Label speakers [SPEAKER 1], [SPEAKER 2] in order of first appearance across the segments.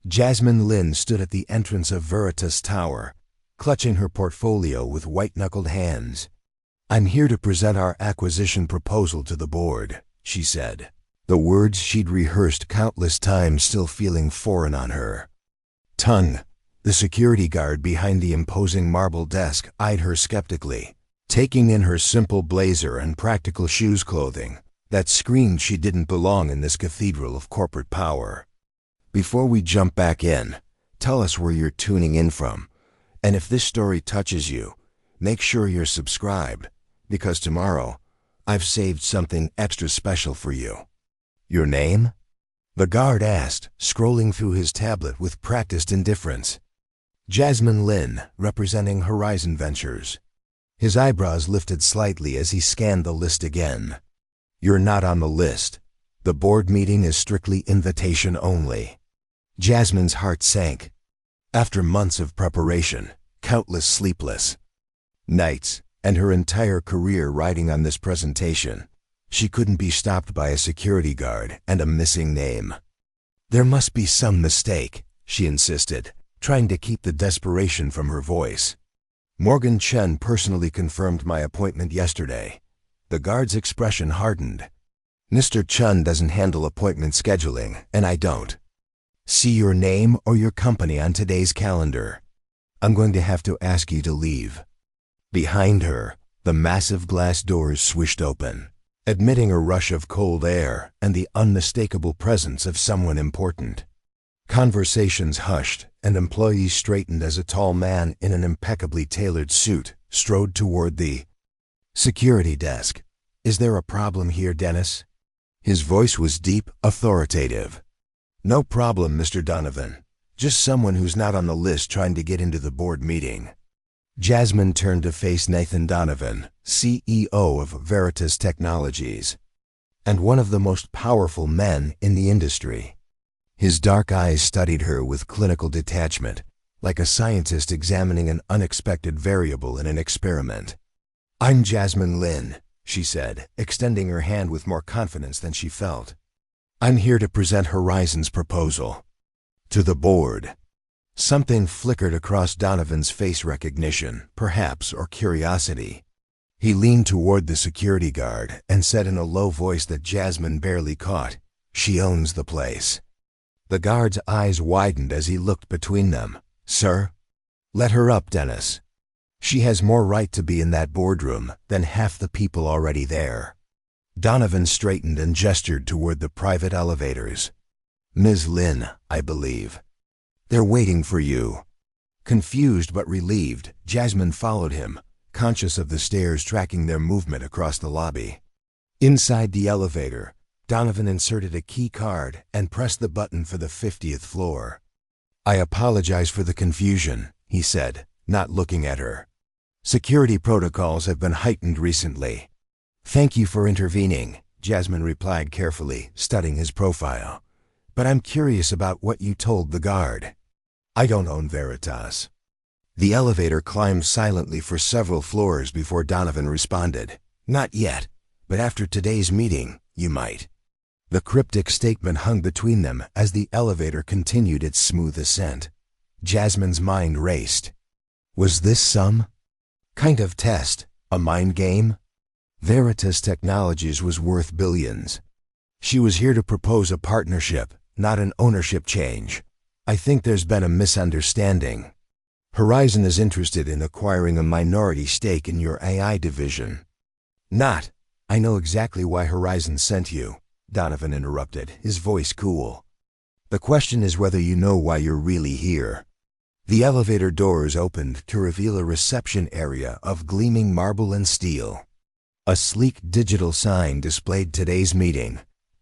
[SPEAKER 1] Jasmine Lin stood at the entrance of Veritas Tower, clutching her portfolio with white-knuckled hands. "I'm here to present our acquisition proposal to the board," she said, the words she'd rehearsed countless times still feeling foreign on her tongue. The security guard behind the imposing marble desk eyed her skeptically, taking in her simple blazer and practical shoes clothing that screamed she didn't belong in this cathedral of corporate power. "Before we jump back in, tell us where you're tuning in from, and if this story touches you, make sure you're subscribed, because tomorrow I've saved something extra special for you." "Your name?" the guard asked, scrolling through his tablet with practiced indifference. "Jasmine Lin, representing Horizon Ventures." His eyebrows lifted slightly as he scanned the list again. "You're not on the list. The board meeting is strictly invitation only." Jasmine's heart sank. After months of preparation, countless sleepless nights, and her entire career riding on this presentation, she couldn't be stopped by a security guard and a missing name. "There must be some mistake," she insisted, trying to keep the desperation from her voice. "Morgan Chen personally confirmed my appointment yesterday." The guard's expression hardened. "Mr. Chen doesn't handle appointment scheduling, and I don't see your name or your company on today's calendar. I'm going to have to ask you to leave." Behind her, the massive glass doors swished open, admitting a rush of cold air and the unmistakable presence of someone important. Conversations hushed, and employees straightened as a tall man in an impeccably tailored suit strode toward the security desk. "Is there a problem here, Dennis?" His voice was deep, authoritative. "No problem, Mr. Donovan. Just someone who's not on the list trying to get into the board meeting." Jasmine turned to face Nathan Donovan, CEO of Veritas Technologies, and one of the most powerful men in the industry. His dark eyes studied her with clinical detachment, like a scientist examining an unexpected variable in an experiment. "I'm Jasmine Lin," she said, extending her hand with more confidence than she felt. "I'm here to present Horizon's proposal to the board." Something flickered across Donovan's face, recognition, perhaps, or curiosity. He leaned toward the security guard and said in a low voice that Jasmine barely caught, "She owns the place." The guard's eyes widened as he looked between them. "Sir?" "Let her up, Dennis. She has more right to be in that boardroom than half the people already there." Donovan straightened and gestured toward the private elevators. "Ms. Lin, I believe. They're waiting for you." Confused but relieved, Jasmine followed him, conscious of the stairs tracking their movement across the lobby. Inside the elevator, Donovan inserted a key card and pressed the button for the 50th floor. "I apologize for the confusion," he said, not looking at her. "Security protocols have been heightened recently." "Thank you for intervening," Jasmine replied carefully, studying his profile. "But I'm curious about what you told the guard." "I don't own Veritas." The elevator climbed silently for several floors before Donovan responded. "Not yet, but after today's meeting, you might." The cryptic statement hung between them as the elevator continued its smooth ascent. Jasmine's mind raced. Was this some kind of test, a mind game? Veritas Technologies was worth billions. She was here to propose a partnership, not an ownership change. "I think there's been a misunderstanding. Horizon is interested in acquiring a minority stake in your AI division." "Not. I know exactly why Horizon sent you," Donovan interrupted, his voice cool. "The question is whether you know why you're really here." The elevator doors opened to reveal a reception area of gleaming marble and steel. A sleek digital sign displayed today's meeting: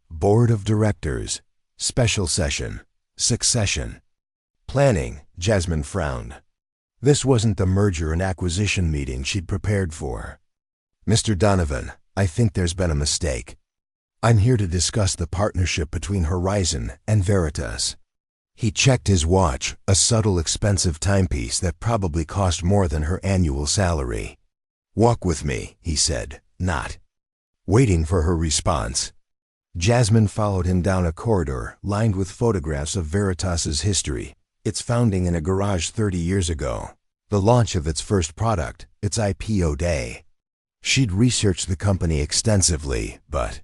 [SPEAKER 1] Board of Directors, Special Session, Succession. Planning, Jasmine frowned. This wasn't the merger and acquisition meeting she'd prepared for. "Mr. Donovan, I think there's been a mistake. I'm here to discuss the partnership between Horizon and Veritas." He checked his watch, a subtle, expensive timepiece that probably cost more than her annual salary. "Walk with me," he said, not waiting for her response. Jasmine followed him down a corridor lined with photographs of Veritas's history, its founding in a garage 30 years ago, the launch of its first product, its IPO day. She'd researched the company extensively, but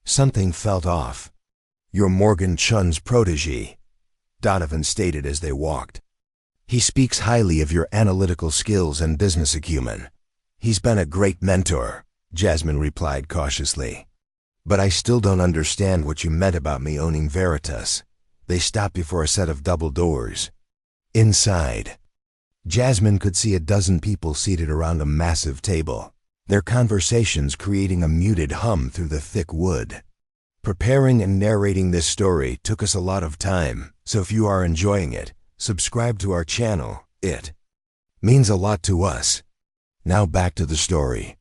[SPEAKER 1] something felt off. "You're Morgan Chun's protégé," Donovan stated as they walked. "He speaks highly of your analytical skills and business acumen. He's been a great mentor," Jasmine replied cautiously. "But I still don't understand what you meant about me owning Veritas." They stopped before a set of double doors. Inside, Jasmine could see a dozen people seated around a massive table, their conversations creating a muted hum through the thick wood. Preparing and narrating this story took us a lot of time, so if you are enjoying it, subscribe to our channel. It means a lot to us. Now back to the story.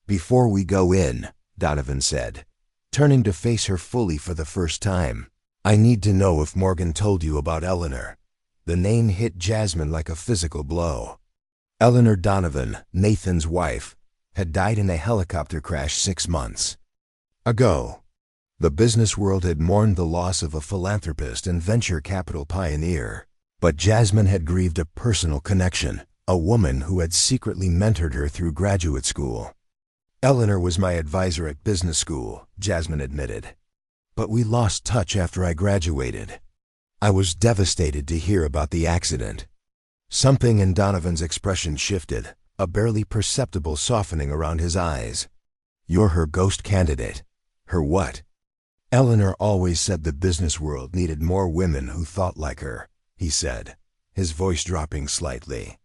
[SPEAKER 1] "Before we go in," Donovan said, turning to face her fully for the first time, "I need to know if Morgan told you about Eleanor." The name hit Jasmine like a physical blow. Eleanor Donovan, Nathan's wife, had died in a helicopter crash 6 months ago. The business world had mourned the loss of a philanthropist and venture capital pioneer, but Jasmine had grieved a personal connection, a woman who had secretly mentored her through graduate school. "Eleanor was my advisor at business school," Jasmine admitted. "But we lost touch after I graduated. I was devastated to hear about the accident." Something in Donovan's expression shifted, a barely perceptible softening around his eyes. "You're her ghost candidate." "Her what?" "Eleanor always said the business world needed more women who thought like her," he said, his voice dropping slightly.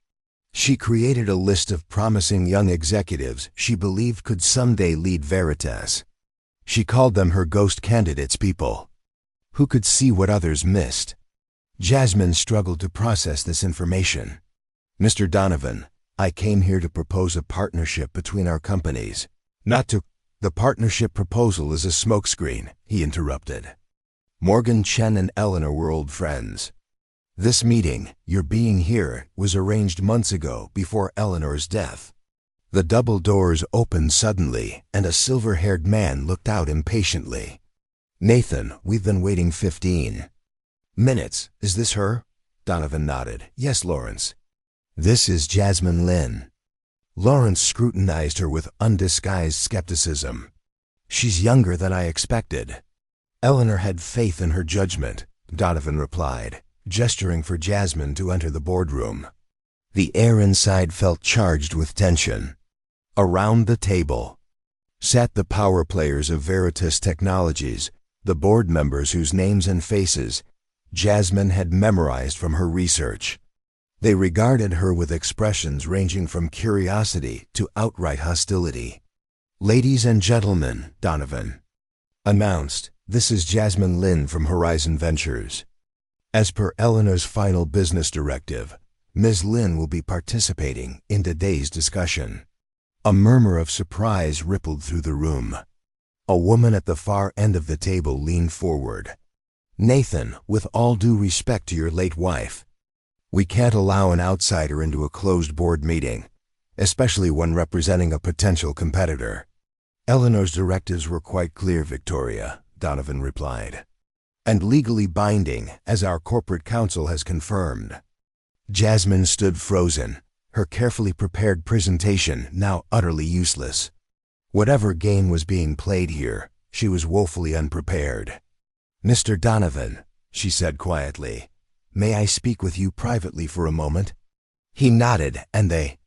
[SPEAKER 1] "She created a list of promising young executives she believed could someday lead Veritas. She called them her ghost candidates, people who could see what others missed." Jasmine struggled to process this information. "Mr. Donovan, I came here to propose a partnership between our companies, not to—" "The partnership proposal is a smokescreen," he interrupted. "Morgan Chen and Eleanor were old friends. This meeting, your being here, was arranged months ago before Eleanor's death." The double doors opened suddenly, and a silver-haired man looked out impatiently. "Nathan, we've been waiting 15 minutes. Is this her?" Donovan nodded. "Yes, Lawrence. This is Jasmine Lin." Lawrence scrutinized her with undisguised skepticism. "She's younger than I expected." "Eleanor had faith in her judgment," Donovan replied, gesturing for Jasmine to enter the boardroom. The air inside felt charged with tension. Around the table sat the power players of Veritas Technologies, the board members whose names and faces Jasmine had memorized from her research. They regarded her with expressions ranging from curiosity to outright hostility. "Ladies and gentlemen," Donovan announced, "this is Jasmine Lin from Horizon Ventures. As per Eleanor's final business directive, Ms. Lin will be participating in today's discussion." A murmur of surprise rippled through the room. A woman at the far end of the table leaned forward. "Nathan, with all due respect to your late wife, we can't allow an outsider into a closed board meeting, especially one representing a potential competitor." "Eleanor's directives were quite clear, Victoria," Donovan replied, "and legally binding, as our corporate counsel has confirmed." Jasmine stood frozen, her carefully prepared presentation now utterly useless. Whatever game was being played here, she was woefully unprepared. "Mr. Donovan," she said quietly, "may I speak with you privately for a moment?" He nodded, and they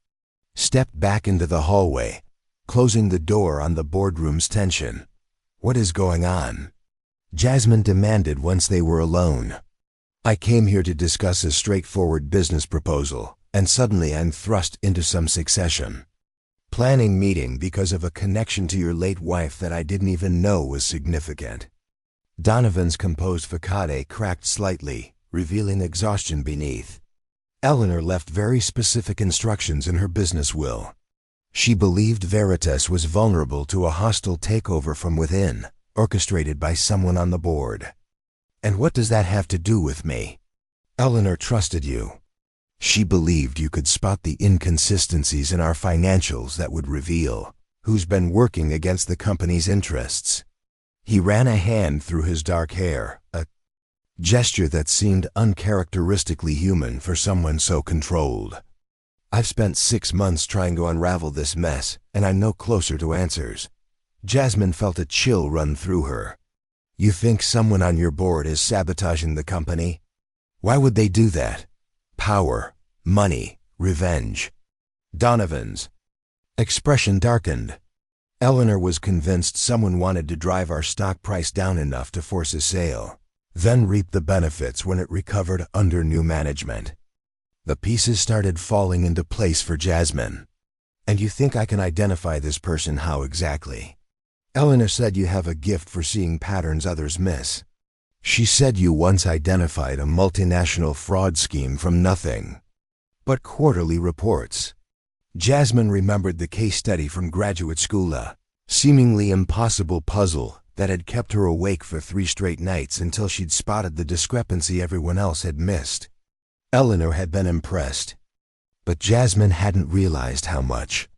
[SPEAKER 1] stepped back into the hallway, closing the door on the boardroom's tension. "What is going on?" Jasmine demanded once they were alone. "I came here to discuss a straightforward business proposal, and suddenly I'm thrust into some succession planning meeting because of a connection to your late wife that I didn't even know was significant." Donovan's composed facade cracked slightly, revealing exhaustion beneath. "Eleanor left very specific instructions in her business will. She believed Veritas was vulnerable to a hostile takeover from within, orchestrated by someone on the board. And what does that have to do with me? Eleanor trusted you. She believed you could spot the inconsistencies in our financials that would reveal who's been working against the company's interests. He ran a hand through his dark hair, a gesture that seemed uncharacteristically human for someone so controlled. I've spent 6 months trying to unravel this mess, and I'm no closer to answers. Jasmine felt a chill run through her. You think someone on your board is sabotaging the company? Why would they do that? Power, money, revenge. Donovan's expression darkened. Eleanor was convinced someone wanted to drive our stock price down enough to force a sale, then reap the benefits when it recovered under new management. The pieces started falling into place for Jasmine. And you think I can identify this person? How exactly? Eleanor said you have a gift for seeing patterns others miss. She said you once identified a multinational fraud scheme from nothing but quarterly reports. Jasmine remembered the case study from graduate school, a seemingly impossible puzzle that had kept her awake for 3 straight nights until she'd spotted the discrepancy everyone else had missed. Eleanor had been impressed, but Jasmine hadn't realized how much.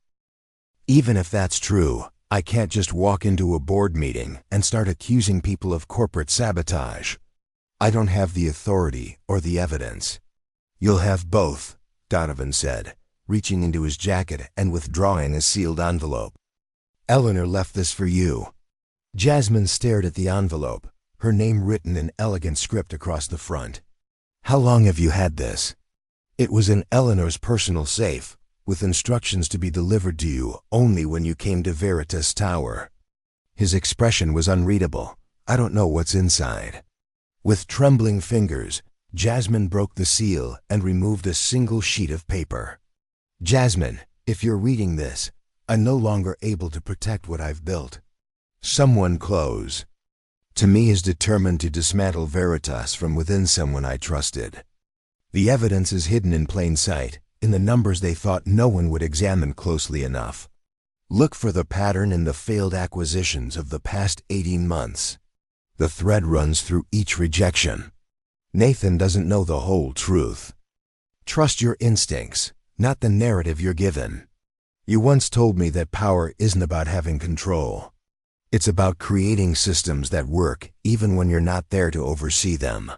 [SPEAKER 1] Even if that's true, I can't just walk into a board meeting and start accusing people of corporate sabotage. I don't have the authority or the evidence. You'll have both, Donovan said, reaching into his jacket and withdrawing a sealed envelope. Eleanor left this for you. Jasmine stared at the envelope, her name written in elegant script across the front. How long have you had this? It was in Eleanor's personal safe, with instructions to be delivered to you only when you came to Veritas Tower. His expression was unreadable. I don't know what's inside. With trembling fingers, Jasmine broke the seal and removed a single sheet of paper. Jasmine, if you're reading this, I'm no longer able to protect what I've built. Someone close to me is determined to dismantle Veritas from within someone I trusted. The evidence is hidden in plain sight, in the numbers they thought no one would examine closely enough. Look for the pattern in the failed acquisitions of the past 18 months. The thread runs through each rejection. Nathan doesn't know the whole truth. Trust your instincts, not the narrative you're given. You once told me that power isn't about having control. It's about creating systems that work even when you're not there to oversee them.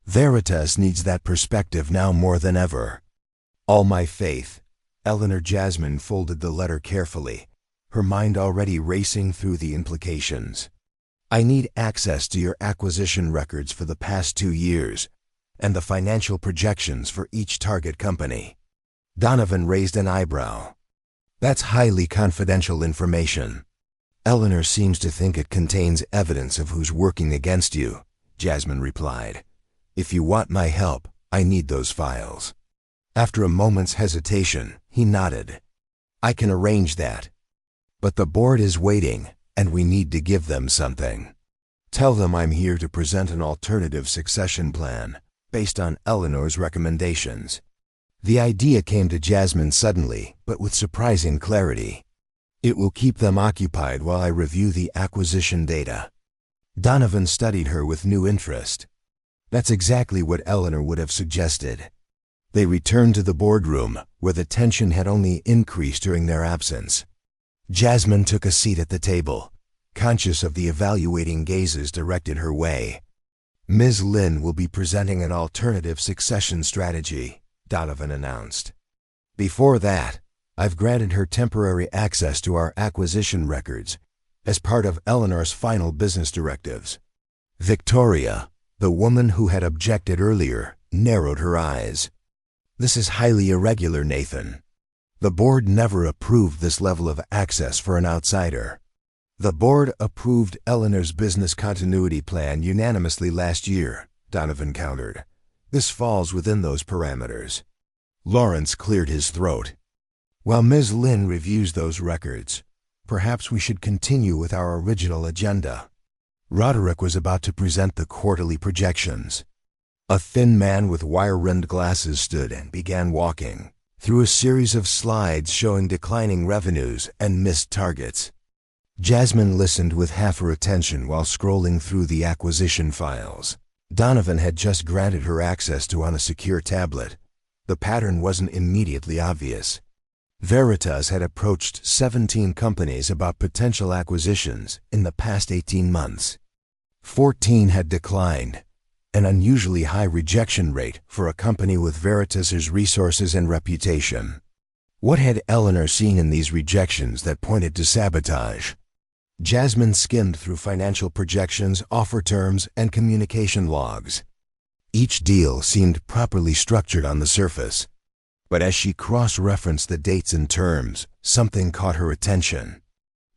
[SPEAKER 1] Veritas needs that perspective now more than ever. All my faith. Eleanor. Jasmine folded the letter carefully, her mind already racing through the implications. I need access to your acquisition records for the past 2 years, and the financial projections for each target company. Donovan raised an eyebrow. That's highly confidential information. Eleanor seems to think it contains evidence of who's working against you, Jasmine replied. If you want my help, I need those files. After a moment's hesitation, he nodded. I can arrange that. But the board is waiting, and we need to give them something. Tell them I'm here to present an alternative succession plan, based on Eleanor's recommendations. The idea came to Jasmine suddenly, but with surprising clarity. It will keep them occupied while I review the acquisition data. Donovan studied her with new interest. That's exactly what Eleanor would have suggested. They returned to the boardroom, where the tension had only increased during their absence. Jasmine took a seat at the table, conscious of the evaluating gazes directed her way. Ms. Lin will be presenting an alternative succession strategy, Donovan announced. Before that, I've granted her temporary access to our acquisition records as part of Eleanor's final business directives. Victoria, the woman who had objected earlier, narrowed her eyes. This is highly irregular, Nathan. The board never approved this level of access for an outsider. The board approved Eleanor's business continuity plan unanimously last year, Donovan countered. This falls within those parameters. Lawrence cleared his throat. While Ms. Lin reviews those records, perhaps we should continue with our original agenda. Roderick was about to present the quarterly projections. A thin man with wire-rimmed glasses stood and began walking through a series of slides showing declining revenues and missed targets. Jasmine listened with half her attention while scrolling through the acquisition files. Donovan had just granted her access to on a secure tablet. The pattern wasn't immediately obvious. Veritas had approached 17 companies about potential acquisitions in the past 18 months. 14 had declined, an unusually high rejection rate for a company with Veritas's resources and reputation. What had Eleanor seen in these rejections that pointed to sabotage? Jasmine skimmed through financial projections, offer terms, and communication logs. Each deal seemed properly structured on the surface. But as she cross-referenced the dates and terms, something caught her attention.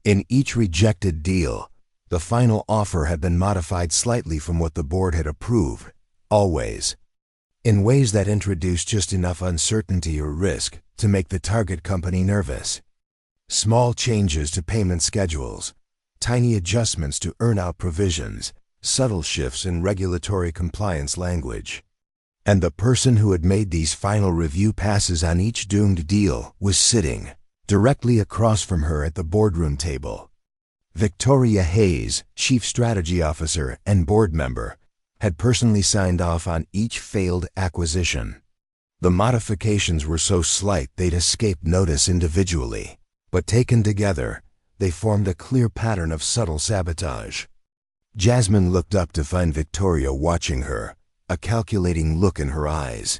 [SPEAKER 1] In each rejected deal, the final offer had been modified slightly from what the board had approved, always, in ways that introduced just enough uncertainty or risk to make the target company nervous. Small changes to payment schedules, tiny adjustments to earn-out provisions, subtle shifts in regulatory compliance language. And the person who had made these final review passes on each doomed deal was sitting directly across from her at the boardroom table. Victoria Hayes, Chief Strategy Officer and board member, had personally signed off on each failed acquisition. The modifications were so slight they'd escape notice individually, but taken together, they formed a clear pattern of subtle sabotage. Jasmine looked up to find Victoria watching her, a calculating look in her eyes.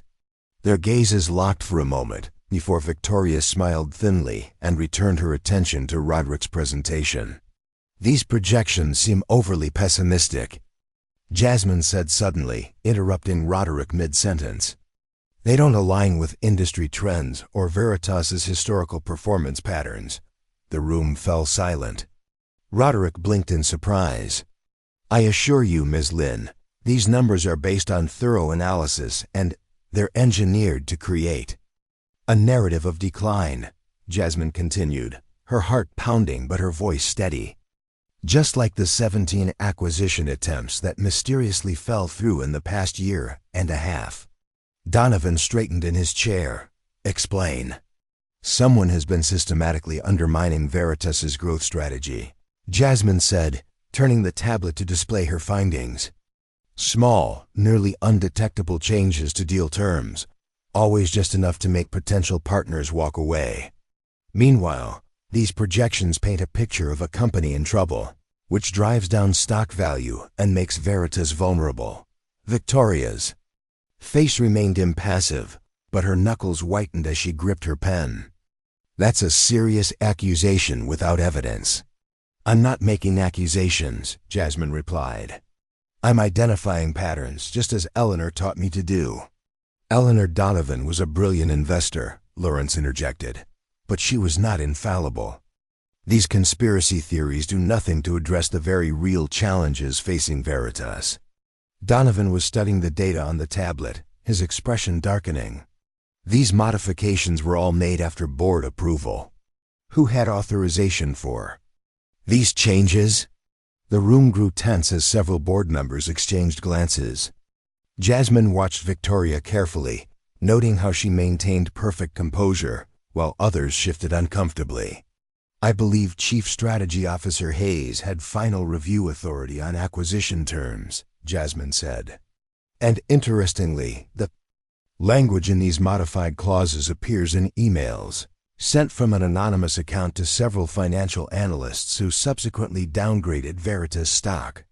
[SPEAKER 1] Their gazes locked for a moment before Victoria smiled thinly and returned her attention to Roderick's presentation. "These projections seem overly pessimistic," Jasmine said suddenly, interrupting Roderick mid-sentence. "They don't align with industry trends or Veritas's historical performance patterns." The room fell silent. Roderick blinked in surprise. "I assure you, Ms. Lin, these numbers are based on thorough analysis and they're engineered to create a narrative of decline," Jasmine continued, her heart pounding but her voice steady. "Just like the 17 acquisition attempts that mysteriously fell through in the past year and a half." Donovan straightened in his chair. "Explain." "Someone has been systematically undermining Veritas's growth strategy," Jasmine said, turning the tablet to display her findings. "Small, nearly undetectable changes to deal terms, always just enough to make potential partners walk away. Meanwhile, these projections paint a picture of a company in trouble, which drives down stock value and makes Veritas vulnerable." Victoria's face remained impassive, but her knuckles whitened as she gripped her pen. "That's a serious accusation without evidence." "I'm not making accusations," Jasmine replied. "I'm identifying patterns, just as Eleanor taught me to do." "Eleanor Donovan was a brilliant investor," Lawrence interjected, "but she was not infallible. These conspiracy theories do nothing to address the very real challenges facing Veritas." Donovan was studying the data on the tablet, his expression darkening. "These modifications were all made after board approval. Who had authorization for these changes?" The room grew tense as several board members exchanged glances. Jasmine watched Victoria carefully, noting how she maintained perfect composure, while others shifted uncomfortably. "I believe Chief Strategy Officer Hayes had final review authority on acquisition terms," Jasmine said. "And interestingly, the language in these modified clauses appears in emails sent from an anonymous account to several financial analysts who subsequently downgraded Veritas stock."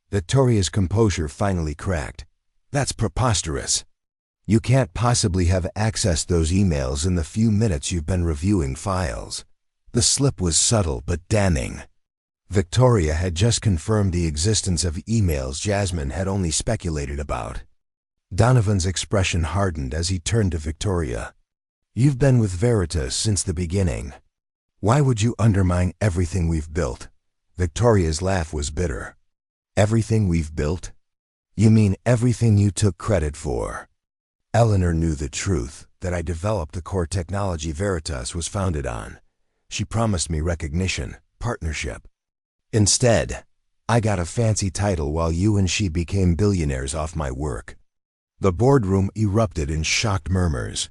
[SPEAKER 1] Victoria's composure finally cracked. "That's preposterous. You can't possibly have accessed those emails in the few minutes you've been reviewing files." The slip was subtle but damning. Victoria had just confirmed the existence of emails Jasmine had only speculated about. Donovan's expression hardened as he turned to Victoria. "You've been with Veritas since the beginning. Why would you undermine everything we've built?" Victoria's laugh was bitter. "Everything we've built? You mean everything you took credit for?" "Eleanor knew the truth, that I developed the core technology Veritas was founded on. She promised me recognition, partnership. Instead, I got a fancy title while you and she became billionaires off my work." The boardroom erupted in shocked murmurs.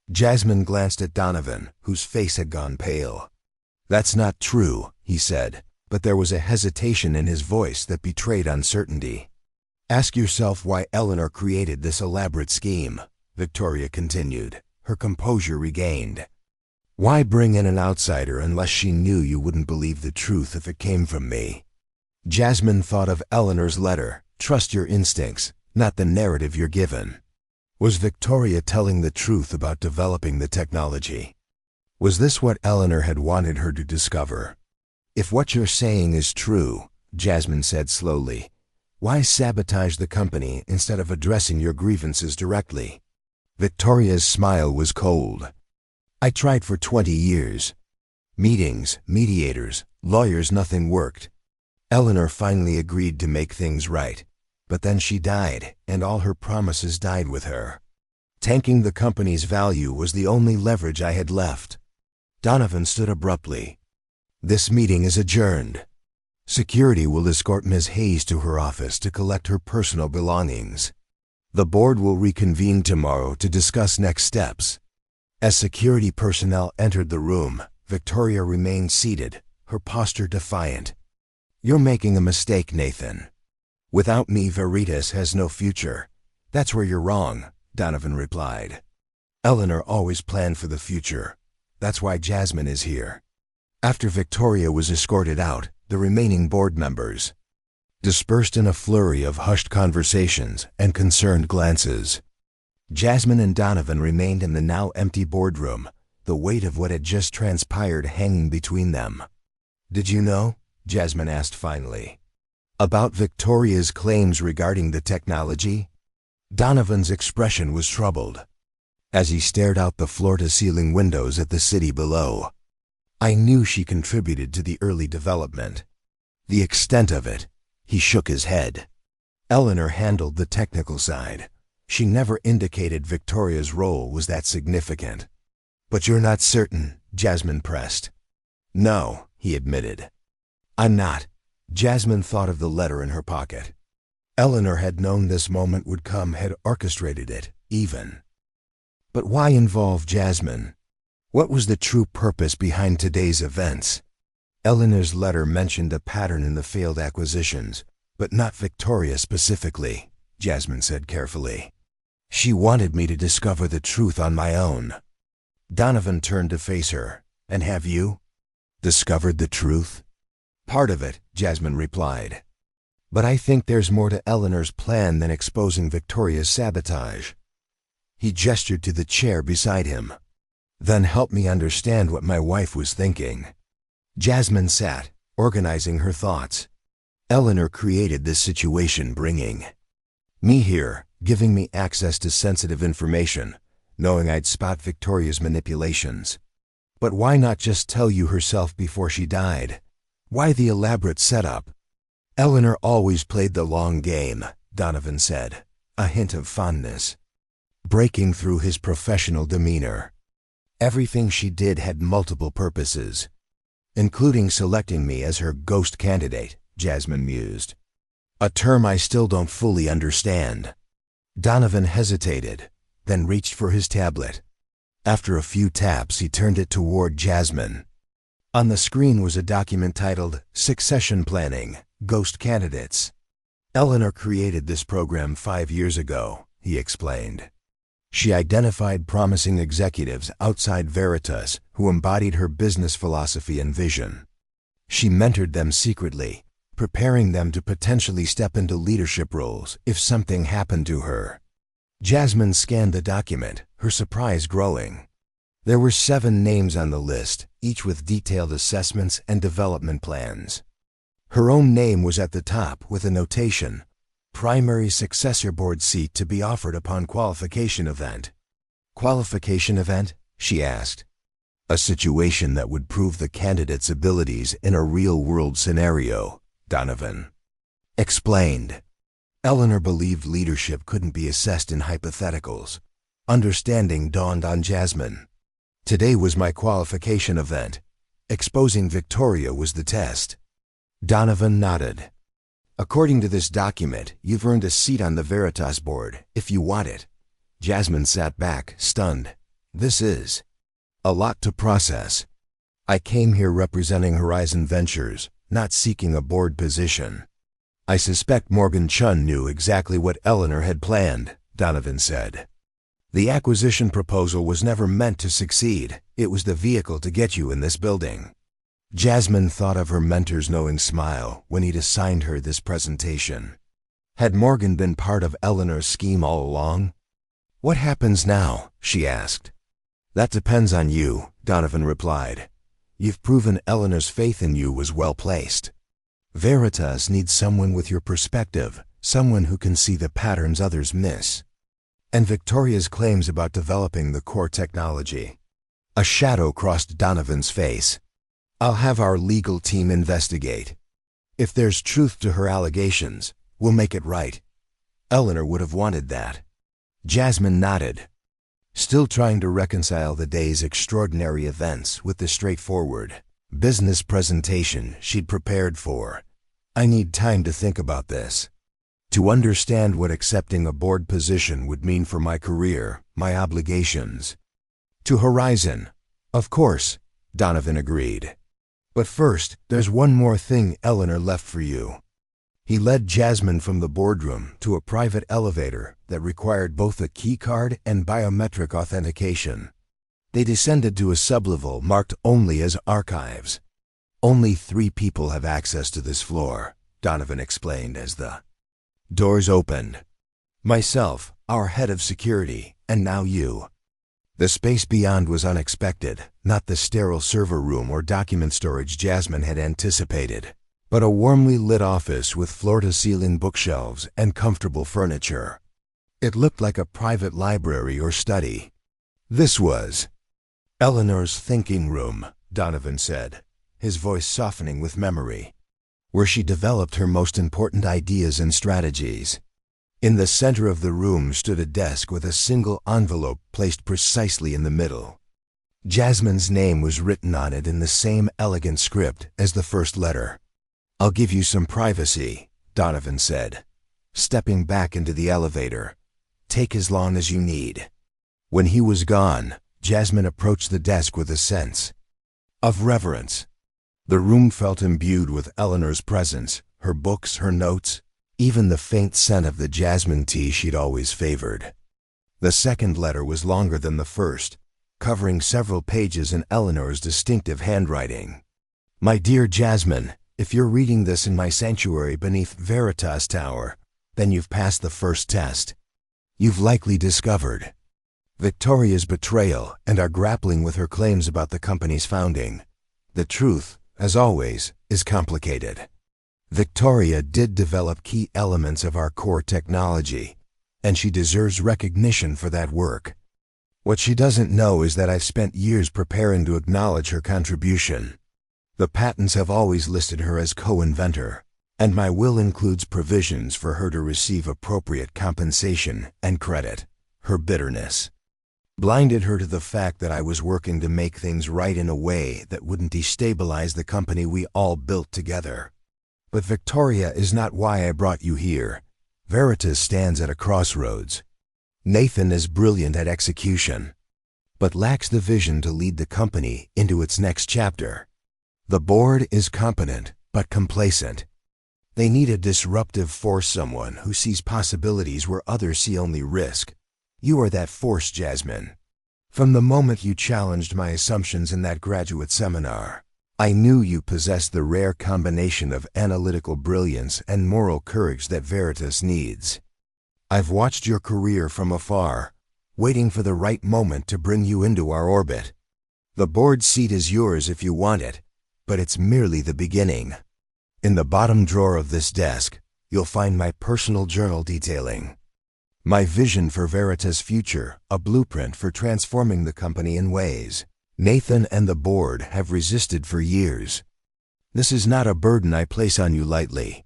[SPEAKER 1] Jasmine glanced at Donovan, whose face had gone pale. "That's not true," he said, but there was a hesitation in his voice that betrayed uncertainty. "Ask yourself why Eleanor created this elaborate scheme," Victoria continued, her composure regained. Why bring in an outsider unless she knew you wouldn't believe the truth if it came from me? Jasmine thought of Eleanor's letter. Trust your instincts, not the narrative you're given. Was Victoria telling the truth about developing the technology? Was this what Eleanor had wanted her to discover? If what you're saying is true, Jasmine said slowly, why sabotage the company instead of addressing your grievances directly? Victoria's smile was cold. I tried for 20 years. Meetings, mediators, lawyers, nothing worked. Eleanor finally agreed to make things right, but then she died, and all her promises died with her. Tanking the company's value was the only leverage I had left. Donovan stood abruptly. This meeting is adjourned. Security will escort Ms. Hayes to her office to collect her personal belongings. The board will reconvene tomorrow to discuss next steps. As security personnel entered the room, Victoria remained seated, her posture defiant. You're making a mistake, Nathan. Without me, Veritas has no future. That's where you're wrong, Donovan replied. Eleanor always planned for the future. That's why Jasmine is here. After Victoria was escorted out, the remaining board members dispersed in a flurry of hushed conversations and concerned glances. Jasmine and Donovan remained in the now empty boardroom, the weight of what had just transpired hanging between them. Did you know? Jasmine asked finally. About Victoria's claims regarding the technology? Donovan's expression was troubled, as he stared out the floor-to-ceiling windows at the city below. I knew she contributed to the early development. The extent of it, he shook his head. Eleanor handled the technical side. She never indicated Victoria's role was that significant. But you're not certain, Jasmine pressed. No, he admitted. I'm not. Jasmine thought of the letter in her pocket. Eleanor had known this moment would come, had orchestrated it, even. But why involve Jasmine? What was the true purpose behind today's events? Eleanor's letter mentioned a pattern in the failed acquisitions, but not Victoria specifically, Jasmine said carefully. She wanted me to discover the truth on my own. Donovan turned to face her. And have you discovered the truth? Part of it, Jasmine replied. But I think there's more to Eleanor's plan than exposing Victoria's sabotage. He gestured to the chair beside him. Then help me understand what my wife was thinking. Jasmine sat, organizing her thoughts. Eleanor created this situation, bringing me here, giving me access to sensitive information, knowing I'd spot Victoria's manipulations. But why not just tell you herself before she died? Why the elaborate setup? Eleanor always played the long game, Donovan said, a hint of fondness breaking through his professional demeanor. Everything she did had multiple purposes, including selecting me as her ghost candidate, Jasmine mused. A term I still don't fully understand. Donovan hesitated, then reached for his tablet. After a few taps, he turned it toward Jasmine. On the screen was a document titled Succession Planning, Ghost Candidates. Eleanor created this program 5 years ago, he explained. She identified promising executives outside Veritas who embodied her business philosophy and vision. She mentored them secretly, preparing them to potentially step into leadership roles if something happened to her. Jasmine scanned the document, her surprise growing. There were 7 names on the list, each with detailed assessments and development plans. Her own name was at the top with a notation, primary successor board seat to be offered upon qualification event. Qualification event? She asked. A situation that would prove the candidate's abilities in a real-world scenario, Donovan explained. Eleanor believed leadership couldn't be assessed in hypotheticals. Understanding dawned on Jasmine. Today was my qualification event. Exposing Victoria was the test. Donovan nodded. According to this document, you've earned a seat on the Veritas board, if you want it. Jasmine sat back, stunned. This is a lot to process. I came here representing Horizon Ventures, not seeking a board position. I suspect Morgan Chun knew exactly what Eleanor had planned, Donovan said. The acquisition proposal was never meant to succeed. It was the vehicle to get you in this building. Jasmine thought of her mentor's knowing smile when he'd assigned her this presentation. Had Morgan been part of Eleanor's scheme all along? "What happens now?" she asked. "That depends on you," Donovan replied. "You've proven Eleanor's faith in you was well placed. Veritas needs someone with your perspective, someone who can see the patterns others miss. And Victoria's claims about developing the core technology." A shadow crossed Donovan's face. "I'll have our legal team investigate. If there's truth to her allegations, we'll make it right. Eleanor would have wanted that." Jasmine nodded, still trying to reconcile the day's extraordinary events with the straightforward business presentation she'd prepared for. "I need time to think about this. To understand what accepting a board position would mean for my career, my obligations." "To Horizon." "Of course," Donovan agreed. "But first, there's one more thing Eleanor left for you." He led Jasmine from the boardroom to a private elevator that required both a keycard and biometric authentication. They descended to a sublevel marked only as archives. "Only 3 people have access to this floor," Donovan explained as the doors opened. "Myself, our head of security, and now you." The space beyond was unexpected, not the sterile server room or document storage Jasmine had anticipated, but a warmly lit office with floor-to-ceiling bookshelves and comfortable furniture. It looked like a private library or study. This was Eleanor's thinking room, Donovan said, his voice softening with memory, where she developed her most important ideas and strategies. In the center of the room stood a desk with a single envelope placed precisely in the middle. Jasmine's name was written on it in the same elegant script as the first letter. "I'll give you some privacy," Donovan said, stepping back into the elevator. "Take as long as you need." When he was gone, Jasmine approached the desk with a sense of reverence. The room felt imbued with Eleanor's presence, her books, her notes, even the faint scent of the jasmine tea she'd always favored. The second letter was longer than the first, covering several pages in Eleanor's distinctive handwriting. "My dear Jasmine, if you're reading this in my sanctuary beneath Veritas Tower, then you've passed the first test. You've likely discovered Victoria's betrayal and are grappling with her claims about the company's founding. The truth, as always, is complicated. Victoria did develop key elements of our core technology, and she deserves recognition for that work. What she doesn't know is that I've spent years preparing to acknowledge her contribution. The patents have always listed her as co-inventor, and my will includes provisions for her to receive appropriate compensation and credit." Her bitterness blinded her to the fact that I was working to make things right in a way that wouldn't destabilize the company we all built together. "But Victoria is not why I brought you here. Veritas stands at a crossroads. Nathan is brilliant at execution, but lacks the vision to lead the company into its next chapter. The board is competent, but complacent. They need a disruptive force, someone who sees possibilities where others see only risk. You are that force, Jasmine. From the moment you challenged my assumptions in that graduate seminar, I knew you possessed the rare combination of analytical brilliance and moral courage that Veritas needs. I've watched your career from afar, waiting for the right moment to bring you into our orbit. The board seat is yours if you want it, but it's merely the beginning. In the bottom drawer of this desk, you'll find my personal journal detailing my vision for Veritas' future, a blueprint for transforming the company in ways Nathan and the board have resisted for years. This is not a burden I place on you lightly.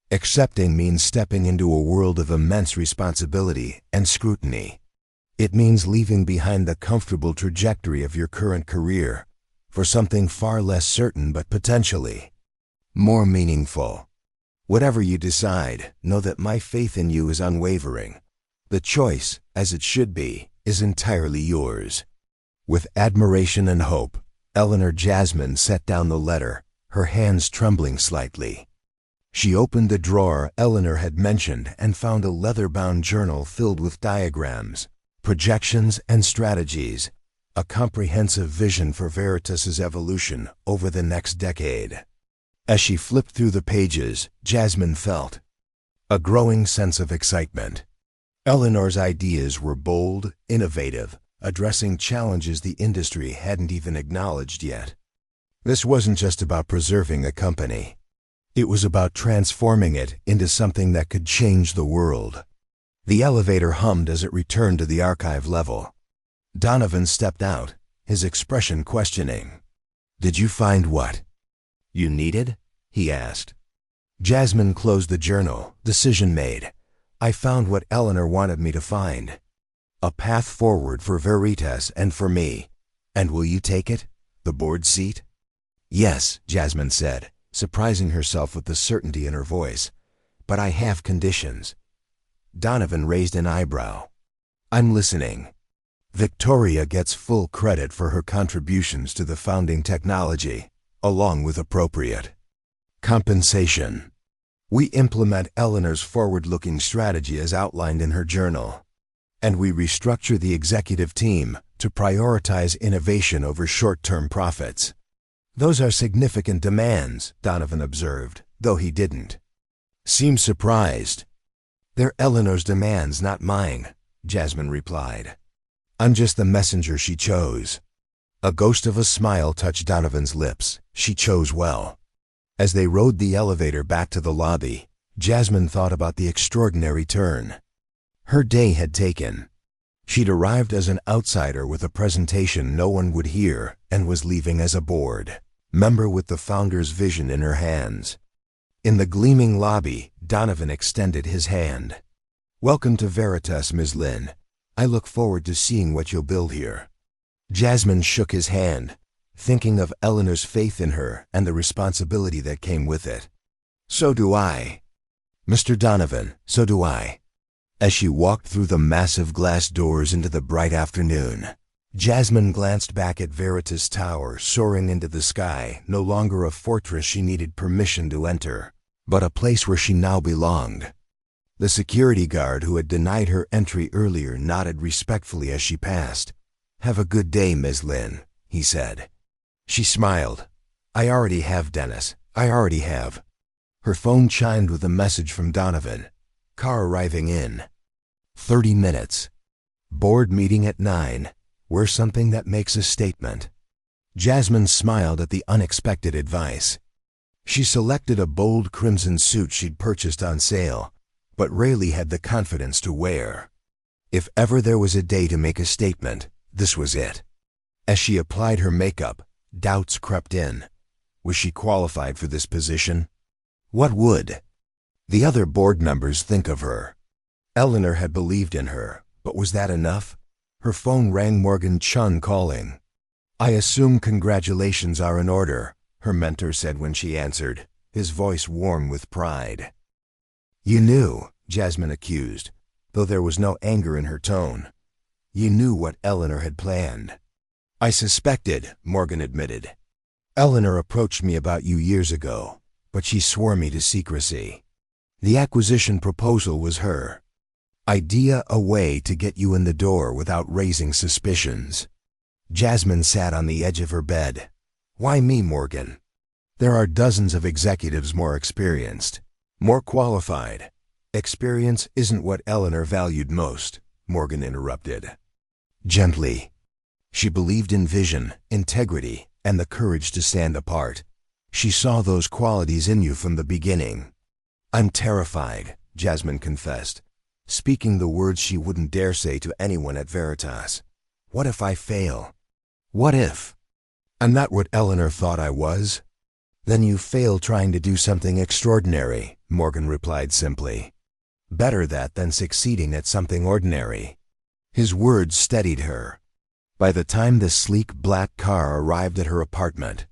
[SPEAKER 1] Accepting means stepping into a world of immense responsibility and scrutiny. It means leaving behind the comfortable trajectory of your current career for something far less certain but potentially more meaningful. Whatever you decide, know that my faith in you is unwavering. The choice, as it should be, is entirely yours." With admiration and hope, Eleanor Jasmine set down the letter, her hands trembling slightly. She opened the drawer Eleanor had mentioned and found a leather-bound journal filled with diagrams, projections and strategies, a comprehensive vision for Veritas's evolution over the next decade. As she flipped through the pages, Jasmine felt a growing sense of excitement. Eleanor's ideas were bold, innovative, addressing challenges the industry hadn't even acknowledged yet. This wasn't just about preserving a company. It was about transforming it into something that could change the world. The elevator hummed as it returned to the archive level. Donovan stepped out, his expression questioning. "Did you find what you needed?" he asked. Jasmine closed the journal, decision made. "I found what Eleanor wanted me to find. A path forward for Veritas and for me. And will you take it? The board seat?" "Yes," Jasmine said, surprising herself with the certainty in her voice. "But I have conditions." Donovan raised an eyebrow. "I'm listening." "Victoria gets full credit for her contributions to the founding technology, along with appropriate compensation. We implement Eleanor's forward-looking strategy as outlined in her journal. And we restructure the executive team to prioritize innovation over short-term profits." "Those are significant demands," Donovan observed, though he didn't seem surprised. "They're Eleanor's demands, not mine," Jasmine replied. "I'm just the messenger she chose." A ghost of a smile touched Donovan's lips. She chose well. As they rode the elevator back to the lobby, Jasmine thought about the extraordinary turn her day had taken. She'd arrived as an outsider with a presentation no one would hear and was leaving as a board member with the founder's vision in her hands. In the gleaming lobby, Donovan extended his hand. "Welcome to Veritas, Ms. Lin. I look forward to seeing what you'll build here." Jasmine shook his hand, thinking of Eleanor's faith in her and the responsibility that came with it. "So do I, Mr. Donovan, so do I." As she walked through the massive glass doors into the bright afternoon, Jasmine glanced back at Veritas Tower soaring into the sky, no longer a fortress she needed permission to enter, but a place where she now belonged. The security guard who had denied her entry earlier nodded respectfully as she passed. "Have a good day, Ms. Lin," he said. She smiled. "I already have, Dennis. I already have." Her phone chimed with a message from Donovan. Car arriving in 30 minutes. Board meeting at 9. Wear something that makes a statement. Jasmine smiled at the unexpected advice. She selected a bold crimson suit she'd purchased on sale, but rarely had the confidence to wear. If ever there was a day to make a statement, this was it. As she applied her makeup, doubts crept in. Was she qualified for this position? What would the other board members think of her? Eleanor had believed in her, but was that enough? Her phone rang. Morgan Chun calling. "I assume congratulations are in order," her mentor said when she answered, his voice warm with pride. "You knew," Jasmine accused, though there was no anger in her tone. "You knew what Eleanor had planned." "I suspected," Morgan admitted. "Eleanor approached me about you years ago, but she swore me to secrecy. The acquisition proposal was her idea, a way to get you in the door without raising suspicions." Jasmine sat on the edge of her bed. "Why me, Morgan? There are dozens of executives more experienced, more qualified." "Experience isn't what Eleanor valued most," Morgan interrupted gently. "She believed in vision, integrity, and the courage to stand apart. She saw those qualities in you from the beginning." "I'm terrified," Jasmine confessed, speaking the words she wouldn't dare say to anyone at Veritas. "What if I fail? What if I'm not what Eleanor thought I was?" "Then you fail trying to do something extraordinary," Morgan replied simply. "Better that than succeeding at something ordinary." His words steadied her. By the time the sleek black car arrived at her apartment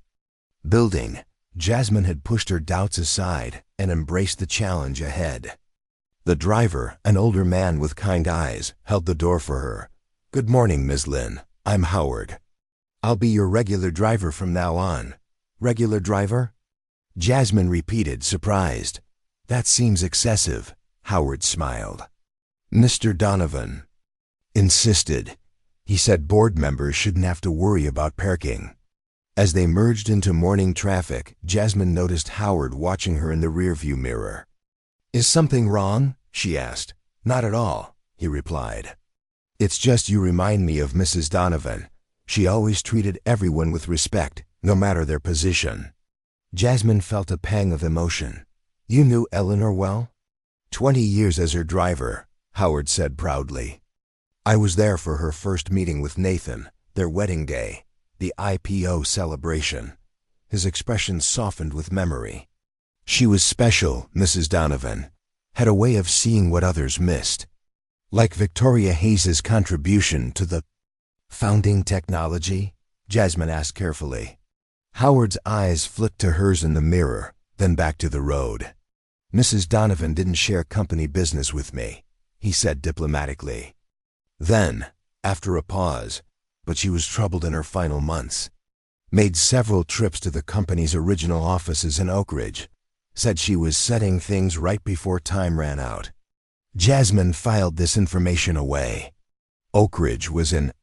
[SPEAKER 1] building, Jasmine had pushed her doubts aside and embraced the challenge ahead. The driver, an older man with kind eyes, held the door for her. "Good morning, Ms. Lin. I'm Howard. I'll be your regular driver from now on." "Regular driver?" Jasmine repeated, surprised. "That seems excessive." Howard smiled. "Mr. Donovan." insisted. He said board members shouldn't have to worry about parking. As they merged into morning traffic, Jasmine noticed Howard watching her in the rearview mirror. "Is something wrong?" she asked. "Not at all," he replied. "It's just you remind me of Mrs. Donovan. She always treated everyone with respect, no matter their position." Jasmine felt a pang of emotion. "You knew Eleanor well?" 20 years as her driver," Howard said proudly. "I was there for her first meeting with Nathan, their wedding day, the IPO celebration." His expression softened with memory. "She was special, Mrs. Donovan. Had a way of seeing what others missed. Like Victoria Hayes's contribution to the founding technology?" Jasmine asked carefully. Howard's eyes flicked to hers in the mirror, then back to the road. "Mrs. Donovan didn't share company business with me," he said diplomatically. Then, after a pause, "but she was troubled in her final months. Made several trips to the company's original offices in Oak Ridge. Said she was setting things right before time ran out." Jasmine filed this information away. Oak Ridge was an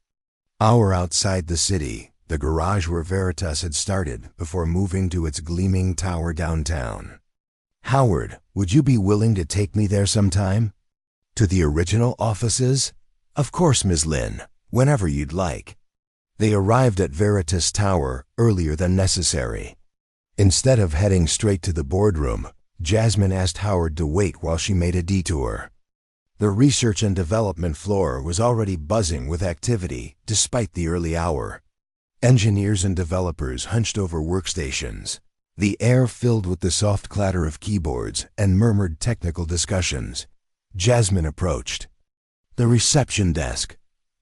[SPEAKER 1] hour outside the city, the garage where Veritas had started before moving to its gleaming tower downtown. "Howard, would you be willing to take me there sometime?" "To the original offices?" "Of course, Ms. Lin, whenever you'd like." They arrived at Veritas Tower earlier than necessary. Instead of heading straight to the boardroom, Jasmine asked Howard to wait while she made a detour. The research and development floor was already buzzing with activity despite the early hour. Engineers and developers hunched over workstations, the air filled with the soft clatter of keyboards and murmured technical discussions. Jasmine approached. "The reception desk.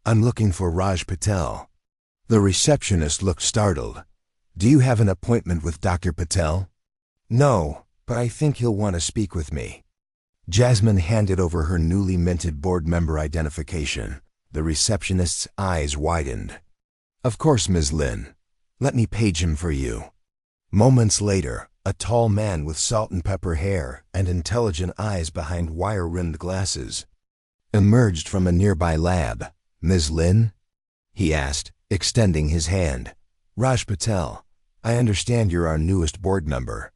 [SPEAKER 1] I'm looking for Raj Patel." The receptionist looked startled. "Do you have an appointment with Dr. Patel?" "No, but I think he'll want to speak with me." Jasmine handed over her newly minted board member identification. The receptionist's eyes widened. "Of course, Ms. Lin. Let me page him for you." Moments later, a tall man with salt and pepper hair and intelligent eyes behind wire-rimmed glasses emerged from a nearby lab. "Ms. Lin?" he asked, extending his hand. "Raj Patel. I understand you're our newest board member.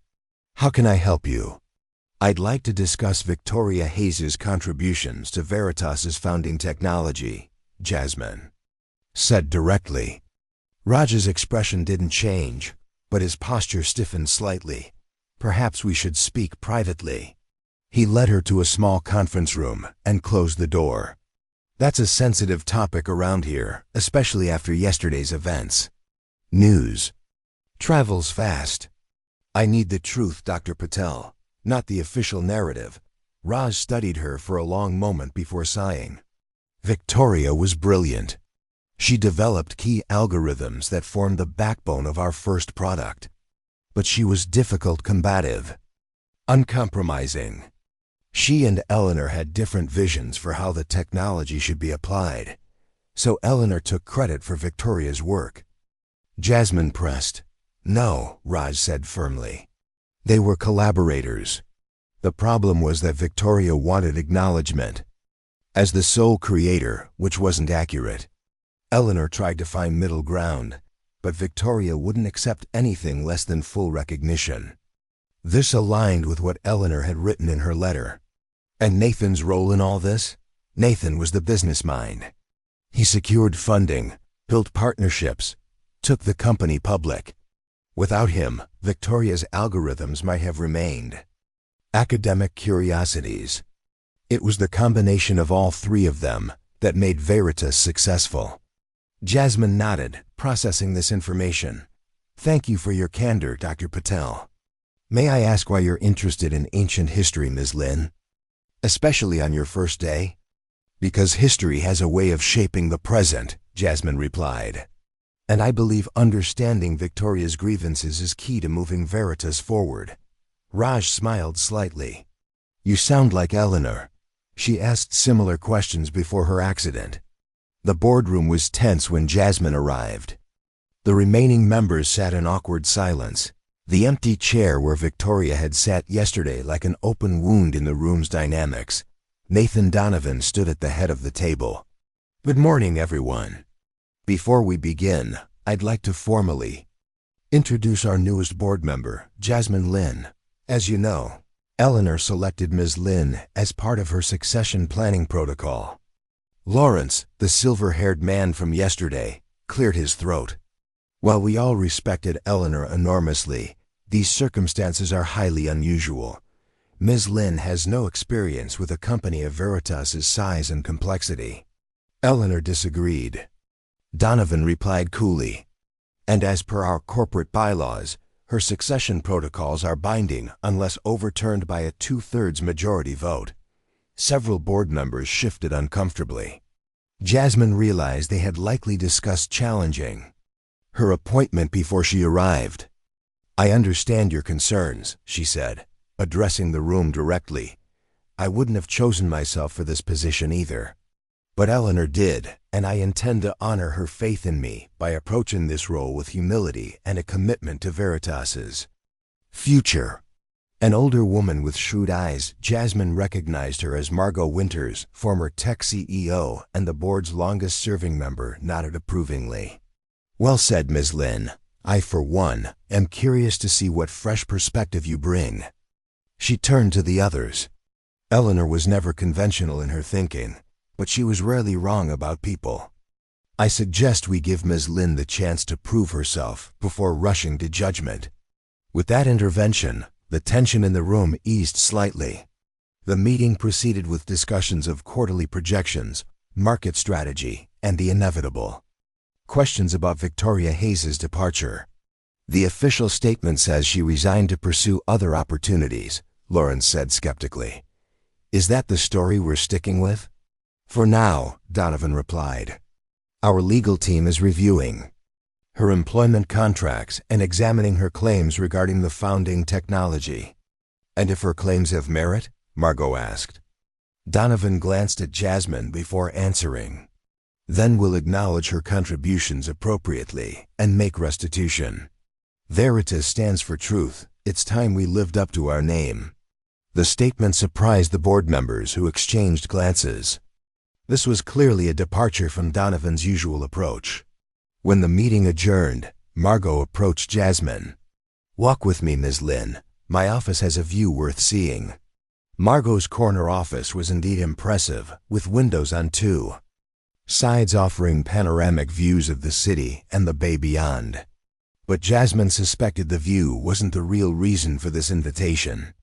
[SPEAKER 1] How can I help you?" "I'd like to discuss Victoria Hayes's contributions to Veritas's founding technology," Jasmine said directly. Raj's expression didn't change, but his posture stiffened slightly. "Perhaps we should speak privately." He led her to a small conference room and closed the door. "That's a sensitive topic around here, especially after yesterday's events. News travels fast. I need the truth, Dr. Patel, not the official narrative." Raj studied her for a long moment before sighing. "Victoria was brilliant. She developed key algorithms that formed the backbone of our first product. But she was difficult, combative, uncompromising. She and Eleanor had different visions for how the technology should be applied, so Eleanor took credit for Victoria's work." Jasmine pressed. "No," Raj said firmly. "They were collaborators. The problem was that Victoria wanted acknowledgement as the sole creator, which wasn't accurate. Eleanor tried to find middle ground, but Victoria wouldn't accept anything less than full recognition." This aligned with what Eleanor had written in her letter. And Nathan's role in all this? Nathan was the business mind. He secured funding, built partnerships, took the company public. Without him, Victoria's algorithms might have remained academic curiosities. It was the combination of all three of them that made Veritas successful. Jasmine nodded, processing this information. "Thank you for your candor, Dr. Patel. May I ask why you're interested in ancient history, Ms. Lin? Especially on your first day?" "Because history has a way of shaping the present," Jasmine replied. "And I believe understanding Victoria's grievances is key to moving Veritas forward." Raj smiled slightly. "You sound like Eleanor. She asked similar questions before her accident." The boardroom was tense when Jasmine arrived. The remaining members sat in awkward silence. The empty chair where Victoria had sat yesterday like an open wound in the room's dynamics. Nathan Donovan stood at the head of the table. Good morning, everyone. Before we begin, I'd like to formally introduce our newest board member, Jasmine Lin. As you know, Eleanor selected Ms. Lin as part of her succession planning protocol. Lawrence, the silver-haired man from yesterday, cleared his throat. While we all respected Eleanor enormously, these circumstances are highly unusual. Ms. Lin has no experience with a company of Veritas' size and complexity. Eleanor disagreed. Donovan replied coolly, "And as per our corporate bylaws, her succession protocols are binding unless overturned by a 2/3 majority vote." Several board members shifted uncomfortably. Jasmine realized they had likely discussed challenging her appointment before she arrived. "I understand your concerns," she said, addressing the room directly. "I wouldn't have chosen myself for this position either. But Eleanor did, and I intend to honor her faith in me by approaching this role with humility and a commitment to Veritas's future." An older woman with shrewd eyes, Jasmine recognized her as Margot Winters, former tech CEO and the board's longest-serving member, nodded approvingly. "Well said, Ms. Lin. I, for one, am curious to see what fresh perspective you bring." She turned to the others. Eleanor was never conventional in her thinking, but she was rarely wrong about people. "I suggest we give Ms. Lin the chance to prove herself before rushing to judgment." With that intervention, the tension in the room eased slightly. The meeting proceeded with discussions of quarterly projections, market strategy, and the inevitable questions about Victoria Hayes' departure. "The official statement says she resigned to pursue other opportunities," Lawrence said skeptically. "Is that the story we're sticking with?" "For now," Donovan replied. "Our legal team is reviewing her employment contracts and examining her claims regarding the founding technology." "And if her claims have merit?" Margot asked. Donovan glanced at Jasmine before answering. "Then we'll acknowledge her contributions appropriately and make restitution. Veritas stands for truth. It's time we lived up to our name." The statement surprised the board members, who exchanged glances. This was clearly a departure from Donovan's usual approach. When the meeting adjourned, Margot approached Jasmine. "Walk with me, Ms. Lin. My office has a view worth seeing." Margot's corner office was indeed impressive, with windows on two sides offering panoramic views of the city and the bay beyond. But Jasmine suspected the view wasn't the real reason for this invitation.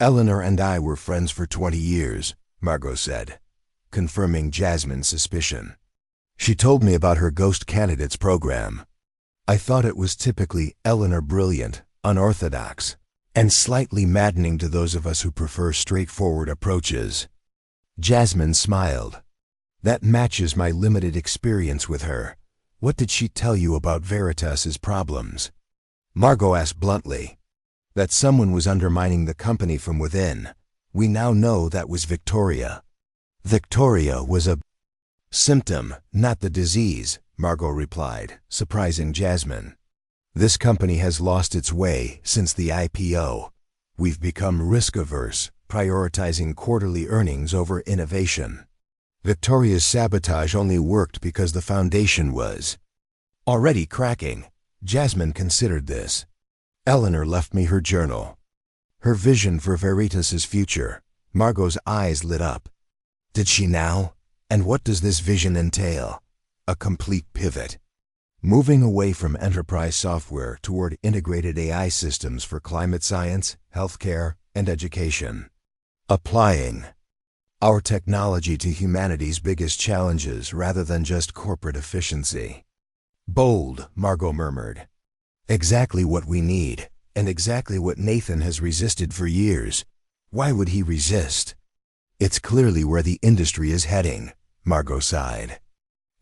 [SPEAKER 1] "Eleanor and I were friends for 20 years, Margot said, confirming Jasmine's suspicion. "She told me about her Ghost Candidates program. I thought it was typically Eleanor brilliant, unorthodox, and slightly maddening to those of us who prefer straightforward approaches." Jasmine smiled. "That matches my limited experience with her. What did she tell you about Veritas's problems?" Margot asked bluntly. "That someone was undermining the company from within. We now know that was Victoria." "Victoria was a symptom, not the disease," Margot replied, surprising Jasmine. "This company has lost its way since the IPO. We've become risk-averse, prioritizing quarterly earnings over innovation. Victoria's sabotage only worked because the foundation was already cracking." Jasmine considered this. "Eleanor left me her journal. Her vision for Veritas' future." Margot's eyes lit up. "Did she now? And what does this vision entail?" "A complete pivot. Moving away from enterprise software toward integrated AI systems for climate science, healthcare, and education. Applying our technology to humanity's biggest challenges rather than just corporate efficiency." "Bold," Margot murmured. "Exactly what we need, and exactly what Nathan has resisted for years." "Why would he resist?" "It's clearly where the industry is heading," Margot sighed.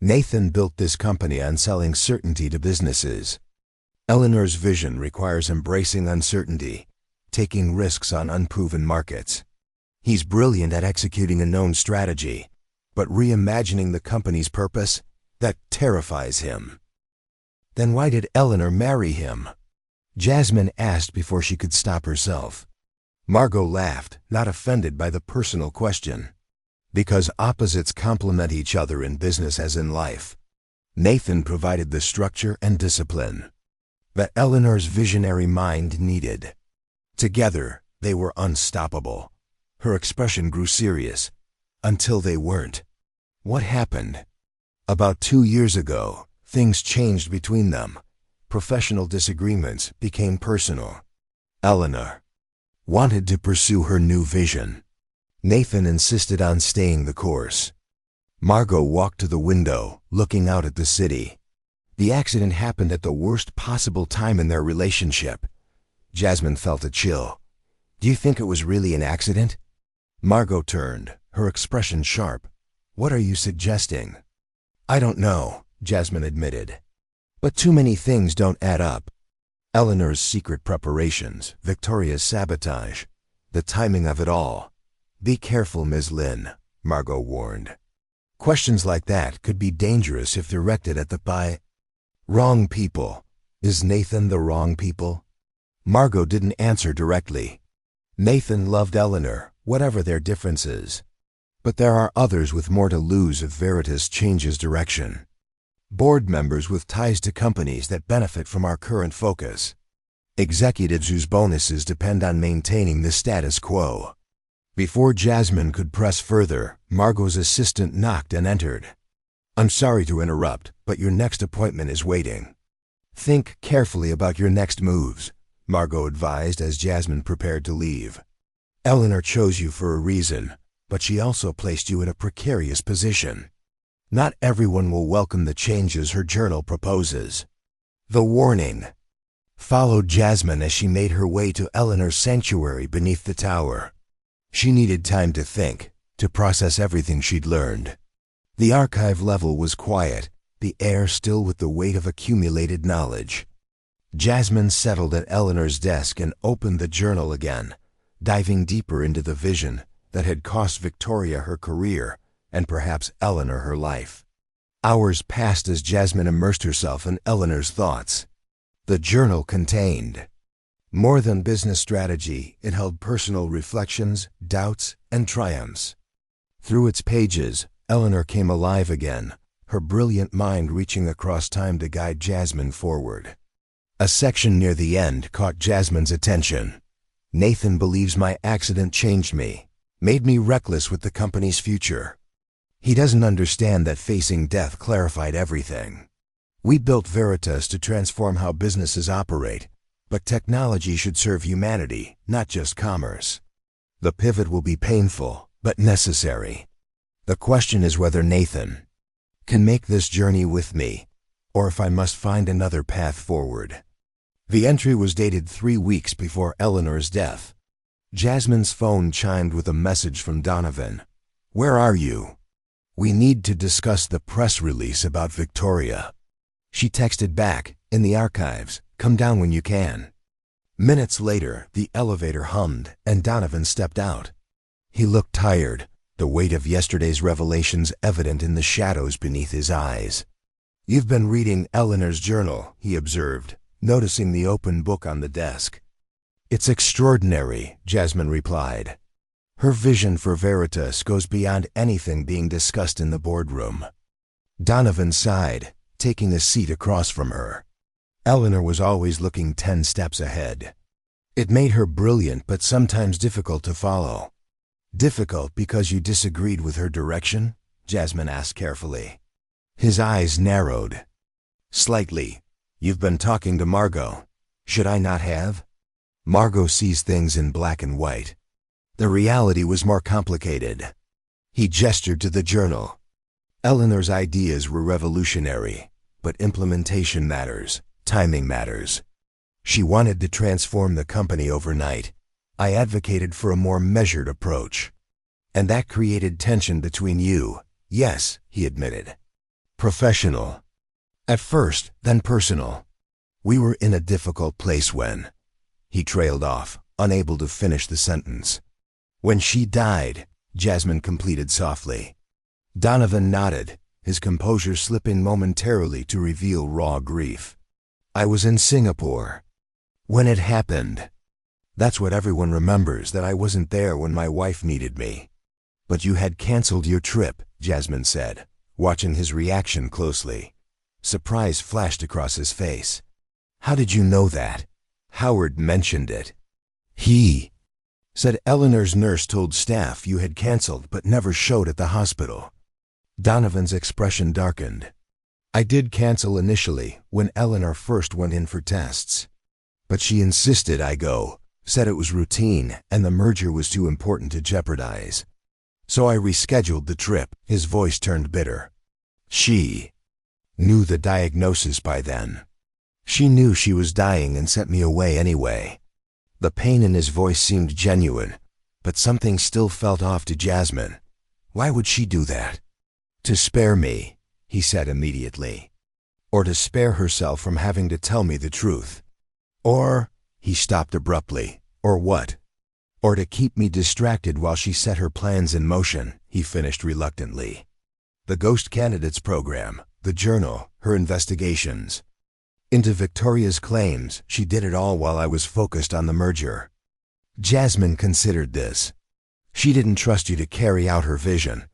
[SPEAKER 1] "Nathan built this company on selling certainty to businesses. Eleanor's vision requires embracing uncertainty, taking risks on unproven markets. He's brilliant at executing a known strategy, but reimagining the company's purpose, that terrifies him." "Then why did Eleanor marry him?" Jasmine asked before she could stop herself. Margot laughed, not offended by the personal question. Because opposites complement each other in business as in life. Nathan provided the structure and discipline that Eleanor's visionary mind needed. Together, they were unstoppable. Her expression grew serious, until they weren't. What happened? About 2 years ago, things changed between them. Professional disagreements became personal. Eleanor wanted to pursue her new vision. Nathan insisted on staying the course. Margot walked to the window, looking out at the city. The accident happened at the worst possible time in their relationship. Jasmine felt a chill. Do you think it was really an accident? Margot turned, her expression sharp. What are you suggesting? I don't know, Jasmine admitted. But too many things don't add up. Eleanor's secret preparations, Victoria's sabotage, the timing of it all. Be careful, Ms. Lin, Margot warned. Questions like that could be dangerous if directed at the wrong people. Is Nathan the wrong people? Margot didn't answer directly. Nathan loved Eleanor, whatever their differences. But there are others with more to lose if Veritas changes direction. Board members with ties to companies that benefit from our current focus. Executives whose bonuses depend on maintaining the status quo. Before Jasmine could press further, Margot's assistant knocked and entered. I'm sorry to interrupt, but your next appointment is waiting. Think carefully about your next moves, Margot advised as Jasmine prepared to leave. Eleanor chose you for a reason, but she also placed you in a precarious position. Not everyone will welcome the changes her journal proposes. The warning followed Jasmine as she made her way to Eleanor's sanctuary beneath the tower. She needed time to think, to process everything she'd learned. The archive level was quiet, the air still with the weight of accumulated knowledge. Jasmine settled at Eleanor's desk and opened the journal again, diving deeper into the vision that had cost Victoria her career and perhaps Eleanor her life. Hours passed as Jasmine immersed herself in Eleanor's thoughts. The journal contained more than business strategy. It held personal reflections, doubts, and triumphs. Through its pages, Eleanor came alive again, her brilliant mind reaching across time to guide Jasmine forward. A section near the end caught Jasmine's attention. Nathan believes my accident changed me, made me reckless with the company's future. He doesn't understand that facing death clarified everything. We built Veritas to transform how businesses operate, but technology should serve humanity, not just commerce. The pivot will be painful, but necessary. The question is whether Nathan can make this journey with me, or if I must find another path forward. The entry was dated 3 weeks before Eleanor's death. Jasmine's phone chimed with a message from Donovan. Where are you? We need to discuss the press release about Victoria. She texted back, in the archives, come down when you can. Minutes later, the elevator hummed and Donovan stepped out. He looked tired, the weight of yesterday's revelations evident in the shadows beneath his eyes. You've been reading Eleanor's journal, he observed, noticing the open book on the desk. It's extraordinary, Jasmine replied. Her vision for Veritas goes beyond anything being discussed in the boardroom. Donovan sighed, taking a seat across from her. Eleanor was always looking 10 steps ahead. It made her brilliant but sometimes difficult to follow. Difficult because you disagreed with her direction? Jasmine asked carefully. His eyes narrowed. Slightly. You've been talking to Margot. Should I not have? Margot sees things in black and white. The reality was more complicated. He gestured to the journal. Eleanor's ideas were revolutionary, but implementation matters, timing matters. She wanted to transform the company overnight. I advocated for a more measured approach. And that created tension between you. Yes, he admitted. Professional. At first, then personal. We were in a difficult place when... He trailed off, unable to finish the sentence. When she died, Jasmine completed softly. Donovan nodded, his composure slipping momentarily to reveal raw grief. I was in Singapore. When it happened. That's what everyone remembers, that I wasn't there when my wife needed me. But you had canceled your trip, Jasmine said, watching his reaction closely. Surprise flashed across his face. How did you know that? Howard mentioned it. He said Eleanor's nurse told staff you had canceled but never showed at the hospital. Donovan's expression darkened. I did cancel initially when Eleanor first went in for tests. But she insisted I go, said it was routine and the merger was too important to jeopardize. So I rescheduled the trip. His voice turned bitter. She knew the diagnosis by then. She knew she was dying and sent me away anyway. The pain in his voice seemed genuine, but something still felt off to Jasmine. Why would she do that? To spare me, he said immediately. Or to spare herself from having to tell me the truth. Or, he stopped abruptly, or what? Or to keep me distracted while she set her plans in motion, he finished reluctantly. The Ghost Candidates program, the journal, her investigations. Into Victoria's claims, she did it all while I was focused on the merger. Jasmine considered this. She didn't trust you to carry out her vision.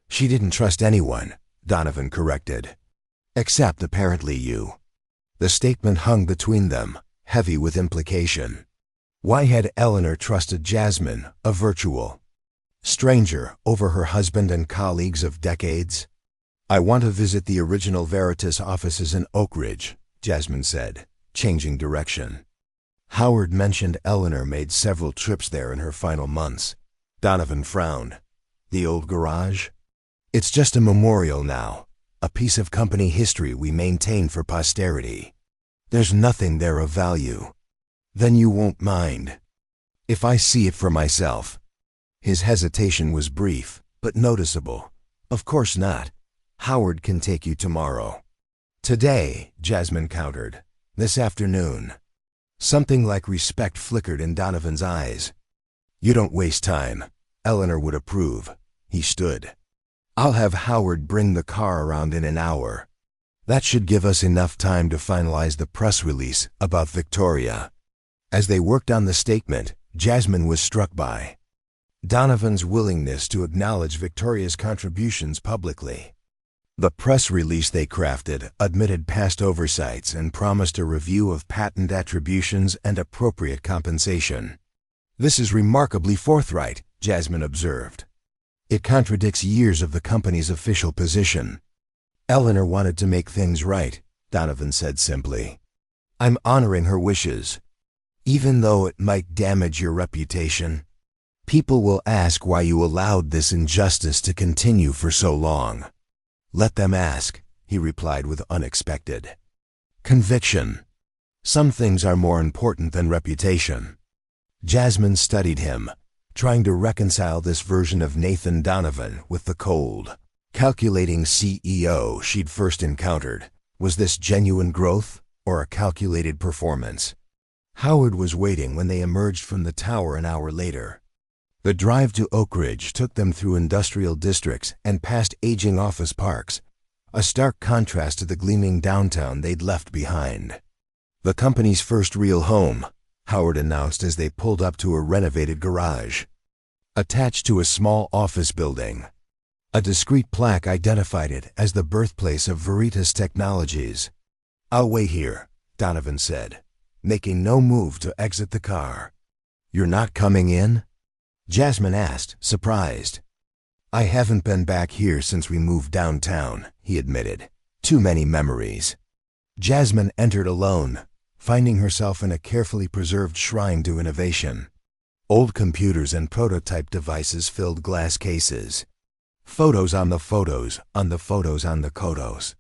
[SPEAKER 1] She didn't trust anyone, Donovan corrected. Except apparently you. The statement hung between them, heavy with implication. Why had Eleanor trusted Jasmine, a virtual stranger, over her husband and colleagues of decades? I want to visit the original Veritas offices in Oak Ridge, Jasmine said, changing direction. Howard mentioned Eleanor made several trips there in her final months. Donovan frowned. The old garage? It's just a memorial now, a piece of company history we maintain for posterity. There's nothing there of value. Then you won't mind if I see it for myself. His hesitation was brief, but noticeable. Of course not. Howard can take you tomorrow. Today, Jasmine countered. This afternoon. Something like respect flickered in Donovan's eyes. You don't waste time. Eleanor would approve. He stood. I'll have Howard bring the car around in an hour. That should give us enough time to finalize the press release about Victoria. As they worked on the statement, Jasmine was struck by Donovan's willingness to acknowledge Victoria's contributions publicly. The press release they crafted admitted past oversights and promised a review of patent attributions and appropriate compensation. This is remarkably forthright, Jasmine observed. It contradicts years of the company's official position. Eleanor wanted to make things right, Donovan said simply. I'm honoring her wishes. Even though it might damage your reputation, people will ask why you allowed this injustice to continue for so long. Let them ask, he replied with unexpected conviction. Some things are more important than reputation. Jasmine studied him, trying to reconcile this version of Nathan Donovan with the cold, calculating CEO she'd first encountered. Was this genuine growth or a calculated performance? Howard was waiting when they emerged from the tower an hour later. The drive to Oak Ridge took them through industrial districts and past aging office parks, a stark contrast to the gleaming downtown they'd left behind. The company's first real home, Howard announced as they pulled up to a renovated garage. Attached to a small office building, a discreet plaque identified it as the birthplace of Veritas Technologies. I'll wait here, Donovan said, making no move to exit the car. You're not coming in? Jasmine asked, surprised. I haven't been back here since we moved downtown, he admitted. Too many memories. Jasmine entered alone, finding herself in a carefully preserved shrine to innovation. Old computers and prototype devices filled glass cases. Photos on the photos, on the photos on the photos.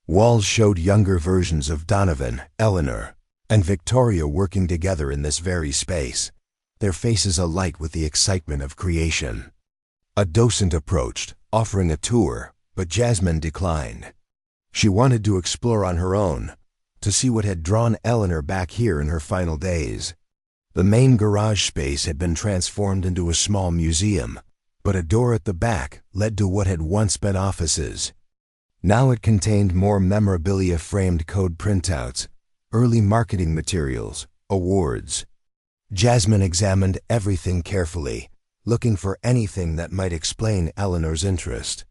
[SPEAKER 1] Walls showed younger versions of Donovan, Eleanor, and Victoria working together in this very space, their faces alight with the excitement of creation. A docent approached, offering a tour, but Jasmine declined. She wanted to explore on her own, to see what had drawn Eleanor back here in her final days. The main garage space had been transformed into a small museum, but a door at the back led to what had once been offices. Now it contained more memorabilia-framed code printouts, early marketing materials, awards. Jasmine examined everything carefully, looking for anything that might explain Eleanor's interest.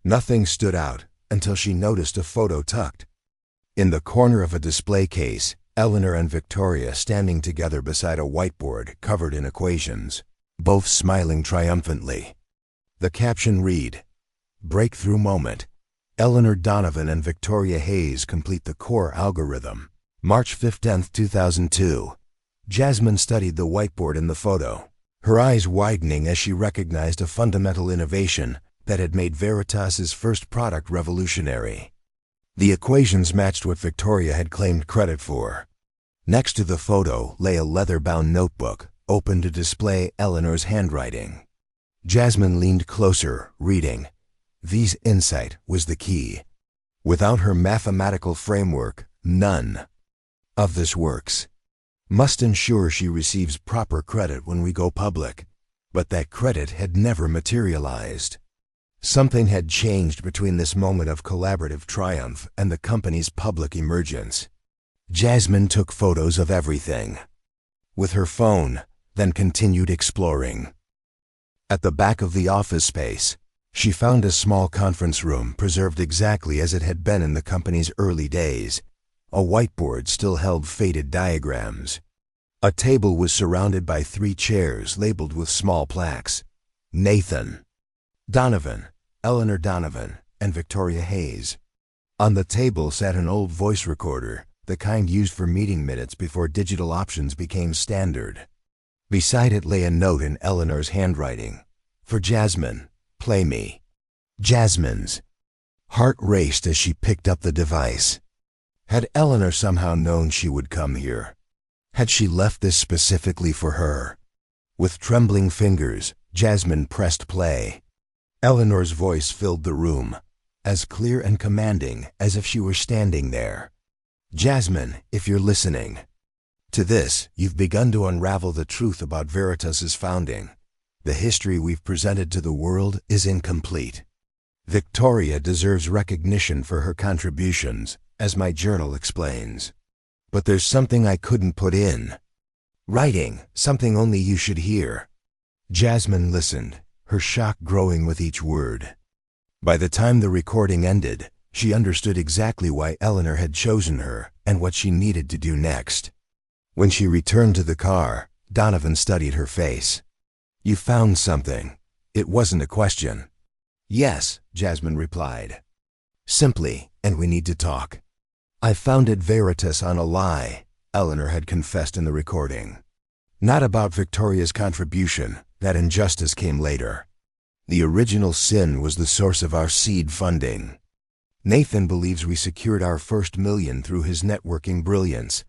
[SPEAKER 1] Nothing stood out until she noticed a photo tucked in the corner of a display case, Eleanor and Victoria standing together beside a whiteboard covered in equations, both smiling triumphantly. The caption read, "Breakthrough moment. Eleanor Donovan and Victoria Hayes complete the core algorithm." March 15, 2002. Jasmine studied the whiteboard in the photo, her eyes widening as she recognized a fundamental innovation that had made Veritas's first product revolutionary. The equations matched what Victoria had claimed credit for. Next to the photo lay a leather-bound notebook, open to display Eleanor's handwriting. Jasmine leaned closer, reading. V's insight was the key. Without her mathematical framework, none of this works. Must ensure she receives proper credit when we go public. But that credit had never materialized. Something had changed between this moment of collaborative triumph and the company's public emergence. Jasmine took photos of everything with her phone, then continued exploring. At the back of the office space, she found a small conference room preserved exactly as it had been in the company's early days. A whiteboard still held faded diagrams. A table was surrounded by 3 chairs labeled with small plaques. Nathan Donovan, Eleanor Donovan, and Victoria Hayes. On the table sat an old voice recorder, the kind used for meeting minutes before digital options became standard. Beside it lay a note in Eleanor's handwriting. "For Jasmine, play me." Jasmine's heart raced as she picked up the device. Had Eleanor somehow known she would come here? Had she left this specifically for her? With trembling fingers, Jasmine pressed play. Eleanor's voice filled the room, as clear and commanding as if she were standing there. "Jasmine, if you're listening to this, you've begun to unravel the truth about Veritas's founding. The history we've presented to the world is incomplete. Victoria deserves recognition for her contributions, as my journal explains. But there's something I couldn't put in writing, something only you should hear." Jasmine listened, her shock growing with each word. By the time the recording ended, she understood exactly why Eleanor had chosen her and what she needed to do next. When she returned to the car, Donovan studied her face. "You found something." It wasn't a question. "Yes," Jasmine replied. "Simply, and we need to talk. I founded Veritas on a lie," Eleanor had confessed in the recording. "Not about Victoria's contribution. That injustice came later. The original sin was the source of our seed funding. Nathan believes we secured our first million through his networking brilliance.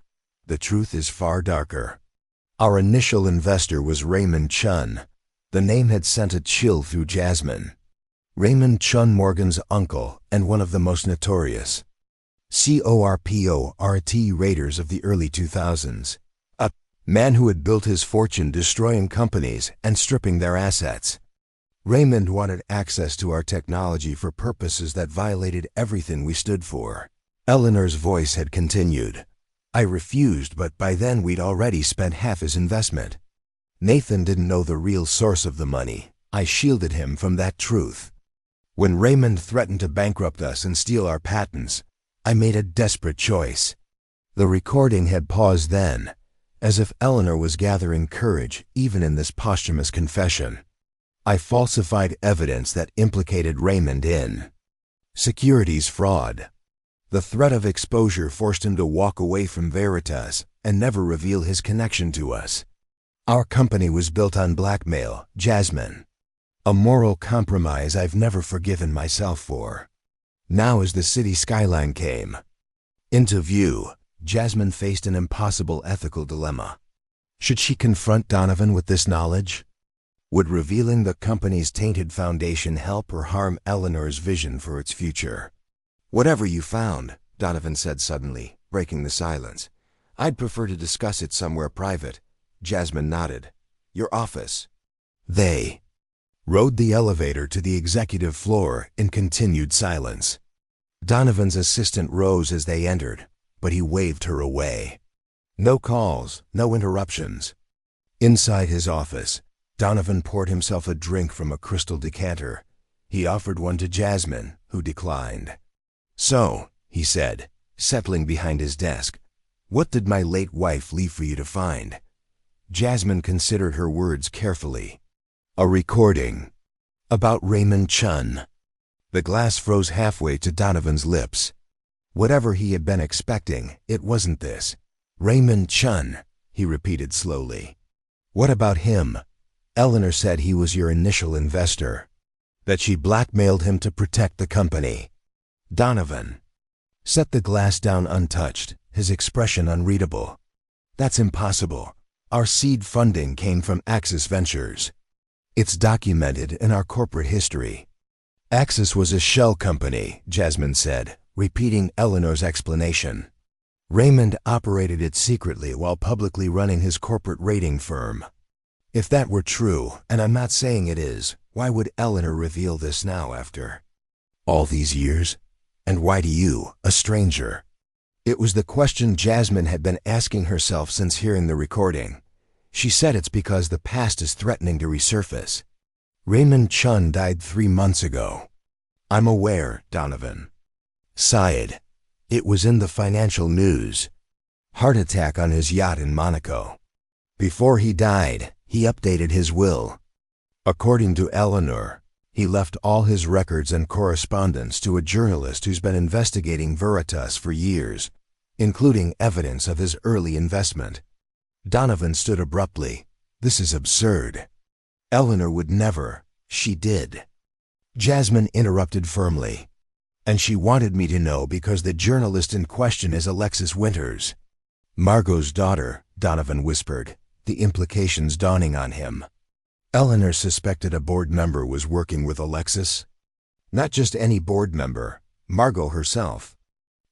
[SPEAKER 1] The truth is far darker. Our initial investor was Raymond Chun." The name had sent a chill through Jasmine. Raymond Chun Morgan's uncle and one of the most notorious corporate raiders of the early 2000s. A man who had built his fortune destroying companies and stripping their assets. Raymond wanted access to our technology for purposes that violated everything we stood for. Eleanor's voice had continued. "I refused, but by then we'd already spent half his investment. Nathan didn't know the real source of the money. I shielded him from that truth. When Raymond threatened to bankrupt us and steal our patents, I made a desperate choice." The recording had paused then, as if Eleanor was gathering courage even in this posthumous confession. "I falsified evidence that implicated Raymond in securities fraud. The threat of exposure forced him to walk away from Veritas and never reveal his connection to us. Our company was built on blackmail, Jasmine. A moral compromise I've never forgiven myself for." Now as the city skyline came into view, Jasmine faced an impossible ethical dilemma. Should she confront Donovan with this knowledge? Would revealing the company's tainted foundation help or harm Eleanor's vision for its future? "Whatever you found," Donovan said suddenly, breaking the silence. "I'd prefer to discuss it somewhere private." Jasmine nodded. "Your office." They rode the elevator to the executive floor in continued silence. Donovan's assistant rose as they entered, but he waved her away. No calls, no interruptions. Inside his office, Donovan poured himself a drink from a crystal decanter. He offered one to Jasmine, who declined. "So," he said, settling behind his desk, "what did my late wife leave for you to find?" Jasmine considered her words carefully. "A recording. About Raymond Chun." The glass froze halfway to Donovan's lips. Whatever he had been expecting, it wasn't this. "Raymond Chun," he repeated slowly. "What about him? Eleanor said he was your initial investor. That she blackmailed him to protect the company." Donovan set the glass down untouched, his expression unreadable. "That's impossible. Our seed funding came from Axis Ventures. It's documented in our corporate history." "Axis was a shell company," Jasmine said, repeating Eleanor's explanation. "Raymond operated it secretly while publicly running his corporate rating firm. If that were true, and I'm not saying it is, why would Eleanor reveal this now after all these years? And why to you, a stranger?" It was the question Jasmine had been asking herself since hearing the recording. She said it's because the past is threatening to resurface. "Raymond Chun died 3 months ago." "I'm aware," Donovan sighed. "It was in the financial news. Heart attack on his yacht in Monaco. Before he died, he updated his will. According to Eleanor, he left all his records and correspondence to a journalist who's been investigating Veritas for years, including evidence of his early investment." Donovan stood abruptly. "This is absurd. Eleanor would never." "She did." Jasmine interrupted firmly. "And she wanted me to know because the journalist in question is Alexis Winters." "Margot's daughter," Donovan whispered, the implications dawning on him. Eleanor suspected a board member was working with Alexis. Not just any board member, Margot herself.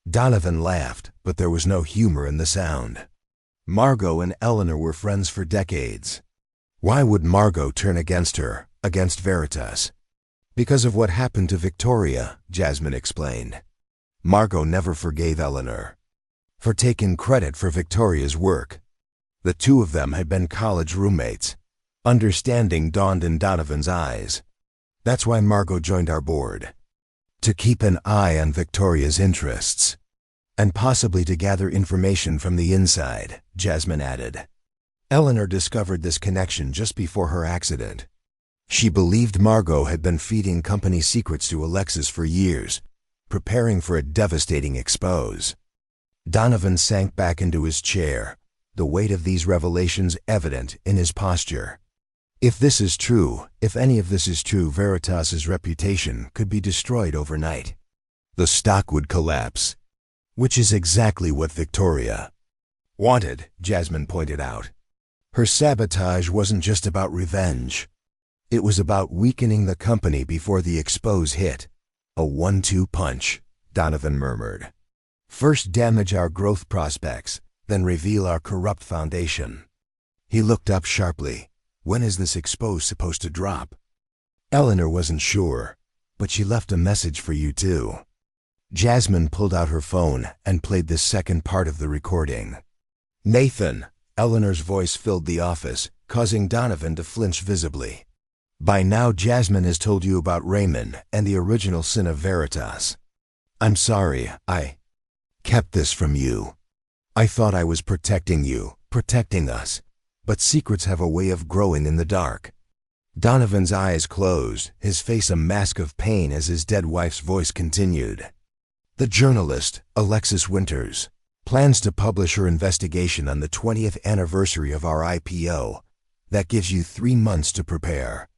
[SPEAKER 1] Donovan laughed, but there was no humor in the sound. Margot and Eleanor were friends for decades. Why would Margot turn against her, against Veritas? "Because of what happened to Victoria," Jasmine explained. Margot never forgave Eleanor for taking credit for Victoria's work. The two of them had been college roommates. Understanding dawned in Donovan's eyes. "That's why Margot joined our board. To keep an eye on Victoria's interests. And possibly to gather information from the inside," Jasmine added. Eleanor discovered this connection just before her accident. She believed Margot had been feeding company secrets to Alexis for years, preparing for a devastating expose. Donovan sank back into his chair, the weight of these revelations evident in his posture. If this is true, if any of this is true, Veritas's reputation could be destroyed overnight. The stock would collapse, which is exactly what Victoria wanted, Jasmine pointed out. Her sabotage wasn't just about revenge. It was about weakening the company before the expose hit. "A 1-2 punch," Donovan murmured. "First damage our growth prospects, then reveal our corrupt foundation." He looked up sharply. "When is this expose supposed to drop?" Eleanor wasn't sure, but she left a message for you too. Jasmine pulled out her phone and played the second part of the recording. "Nathan," Eleanor's voice filled the office, causing Donovan to flinch visibly. "By now Jasmine has told you about Raymond and the original sin of Veritas. I'm sorry I kept this from you. I thought I was protecting you, protecting us, but secrets have a way of growing in the dark." Donovan's eyes closed, his face a mask of pain as his dead wife's voice continued. "The journalist, Alexis Winters, plans to publish her investigation on the 20th anniversary of our IPO. That gives you 3 months to prepare.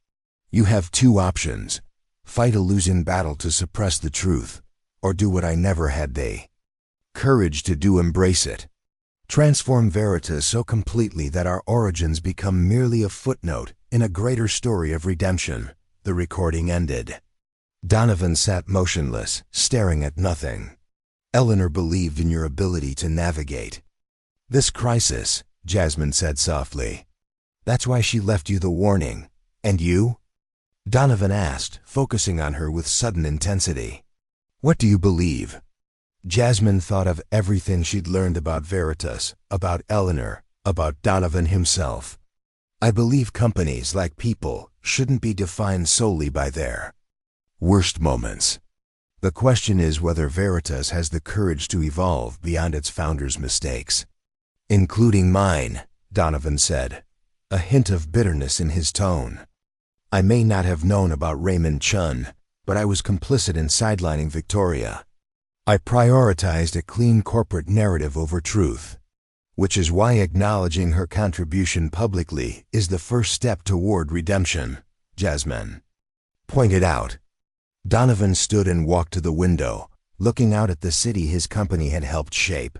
[SPEAKER 1] You have 2 options. Fight a losing battle to suppress the truth, or do what I never had the courage to do, embrace it. Transform Veritas so completely that our origins become merely a footnote in a greater story of redemption." The recording ended. Donovan sat motionless, staring at nothing. "Eleanor believed in your ability to navigate this crisis," Jasmine said softly. "That's why she left you the warning. And you?" Donovan asked, focusing on her with sudden intensity. "What do you believe?" Jasmine thought of everything she'd learned about Veritas, about Eleanor, about Donovan himself. I believe companies, like people, shouldn't be defined solely by their worst moments. The question is whether Veritas has the courage to evolve beyond its founder's mistakes. Including mine, Donovan said, a hint of bitterness in his tone. I may not have known about Raymond Chun, but I was complicit in sidelining Victoria. I prioritized a clean corporate narrative over truth, which is why acknowledging her contribution publicly is the first step toward redemption, Jasmine pointed out. Donovan stood and walked to the window, looking out at the city his company had helped shape.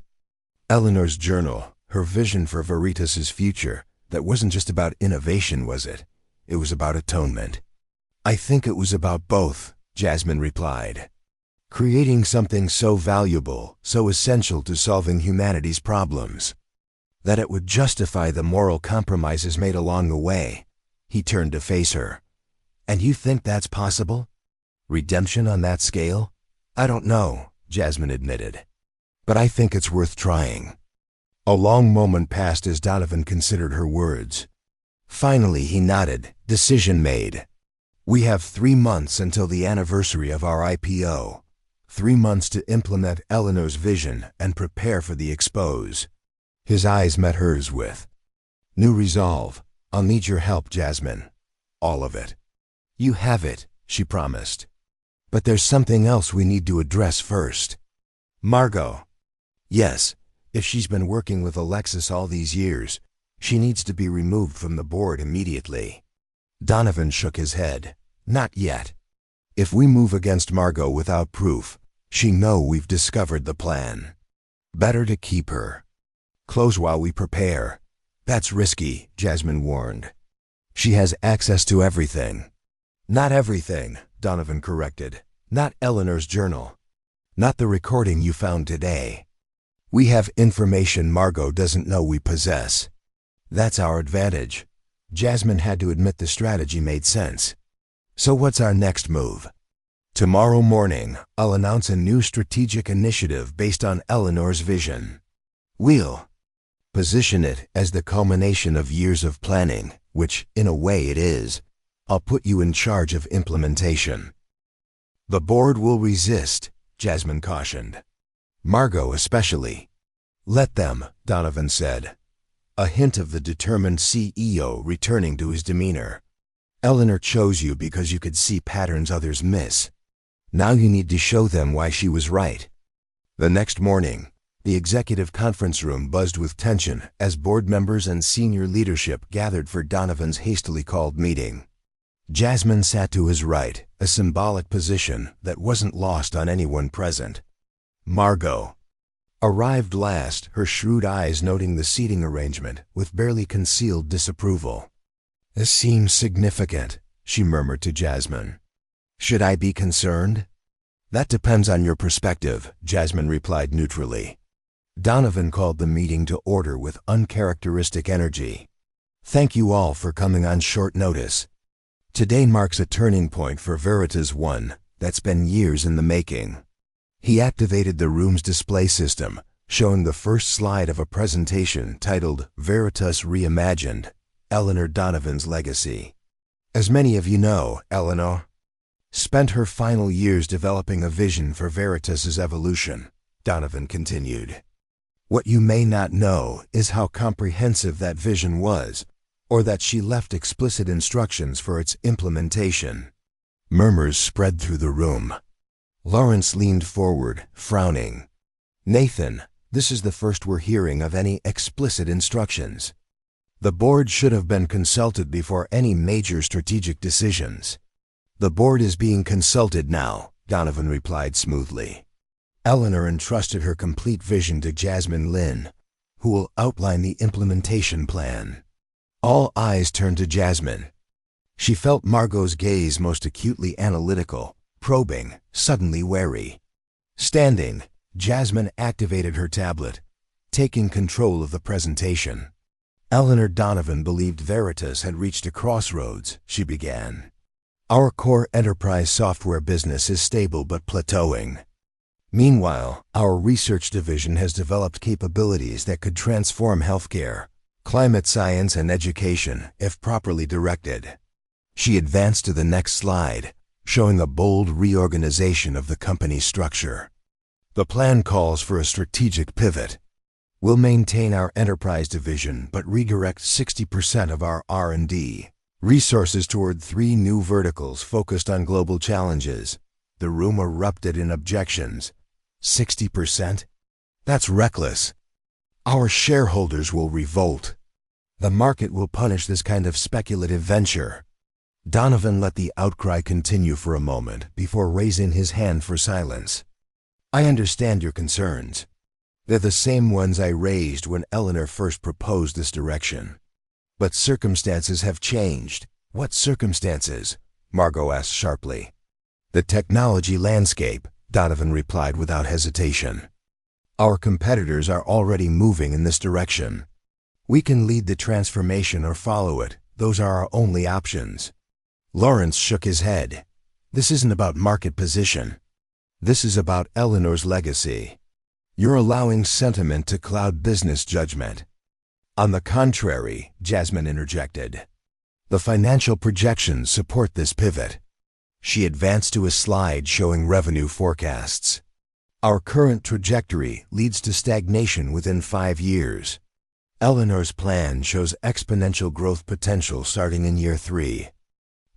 [SPEAKER 1] Eleanor's journal, her vision for Veritas's future, that wasn't just about innovation, was it? It was about atonement. I think it was about both, Jasmine replied. Creating something so valuable, so essential to solving humanity's problems, that it would justify the moral compromises made along the way. He turned to face her. And you think that's possible? Redemption on that scale? I don't know, Jasmine admitted. But I think it's worth trying. A long moment passed as Donovan considered her words. Finally, he nodded. Decision made. We have 3 months until the anniversary of our IPO. 3 months to implement Eleanor's vision and prepare for the expose. His eyes met hers with new resolve. I'll need your help, Jasmine. All of it. You have it, she promised. But there's something else we need to address first. Margot. Yes, if she's been working with Alexis all these years, she needs to be removed from the board immediately. Donovan shook his head. Not yet. If we move against Margot without proof, she know we've discovered the plan. Better to keep her. Close while we prepare. That's risky, Jasmine warned. She has access to everything. Not everything, Donovan corrected. Not Eleanor's journal. Not the recording you found today. We have information Margot doesn't know we possess. That's our advantage. Jasmine had to admit the strategy made sense. So what's our next move? Tomorrow morning, I'll announce a new strategic initiative based on Eleanor's vision. We'll position it as the culmination of years of planning, which, in a way, it is. I'll put you in charge of implementation. The board will resist, Jasmine cautioned. Margot especially. Let them, Donovan said. A hint of the determined CEO returning to his demeanor. Eleanor chose you because you could see patterns others miss. Now you need to show them why she was right. The next morning, the executive conference room buzzed with tension as board members and senior leadership gathered for Donovan's hastily called meeting. Jasmine sat to his right, a symbolic position that wasn't lost on anyone present. Margot arrived last, her shrewd eyes noting the seating arrangement with barely concealed disapproval. This seems significant, she murmured to Jasmine. Should I be concerned? That depends on your perspective, Jasmine replied neutrally. Donovan called the meeting to order with uncharacteristic energy. Thank you all for coming on short notice. Today marks a turning point for Veritas One that's been years in the making. He activated the room's display system, showing the first slide of a presentation titled Veritas Reimagined, Eleanor Donovan's Legacy. As many of you know, Eleanor spent her final years developing a vision for Veritas's evolution, Donovan continued. What you may not know is how comprehensive that vision was, or that she left explicit instructions for its implementation. Murmurs spread through the room. Lawrence leaned forward, frowning. Nathan, this is the first we're hearing of any explicit instructions. The board should have been consulted before any major strategic decisions. The board is being consulted now, Donovan replied smoothly. Eleanor entrusted her complete vision to Jasmine Lin, who will outline the implementation plan. All eyes turned to Jasmine. She felt Margot's gaze most acutely analytical, probing, suddenly wary. Standing, Jasmine activated her tablet, taking control of the presentation. Eleanor Donovan believed Veritas had reached a crossroads, she began. Our core enterprise software business is stable but plateauing. Meanwhile, our research division has developed capabilities that could transform healthcare, climate science and education, if properly directed. She advanced to the next slide, showing a bold reorganization of the company's structure. The plan calls for a strategic pivot. We'll maintain our enterprise division but redirect 60% of our R&D resources toward 3 new verticals focused on global challenges. The room erupted in objections. 60%? That's reckless. Our shareholders will revolt. The market will punish this kind of speculative venture. Donovan let the outcry continue for a moment before raising his hand for silence. I understand your concerns. They're the same ones I raised when Eleanor first proposed this direction. But circumstances have changed. What circumstances? Margot asked sharply. The technology landscape, Donovan replied without hesitation. Our competitors are already moving in this direction. We can lead the transformation or follow it. Those are our only options. Lawrence shook his head. This isn't about market position. This is about Eleanor's legacy. You're allowing sentiment to cloud business judgment. On the contrary, Jasmine interjected. The financial projections support this pivot. She advanced to a slide showing revenue forecasts. Our current trajectory leads to stagnation within 5 years. Eleanor's plan shows exponential growth potential starting in year 3.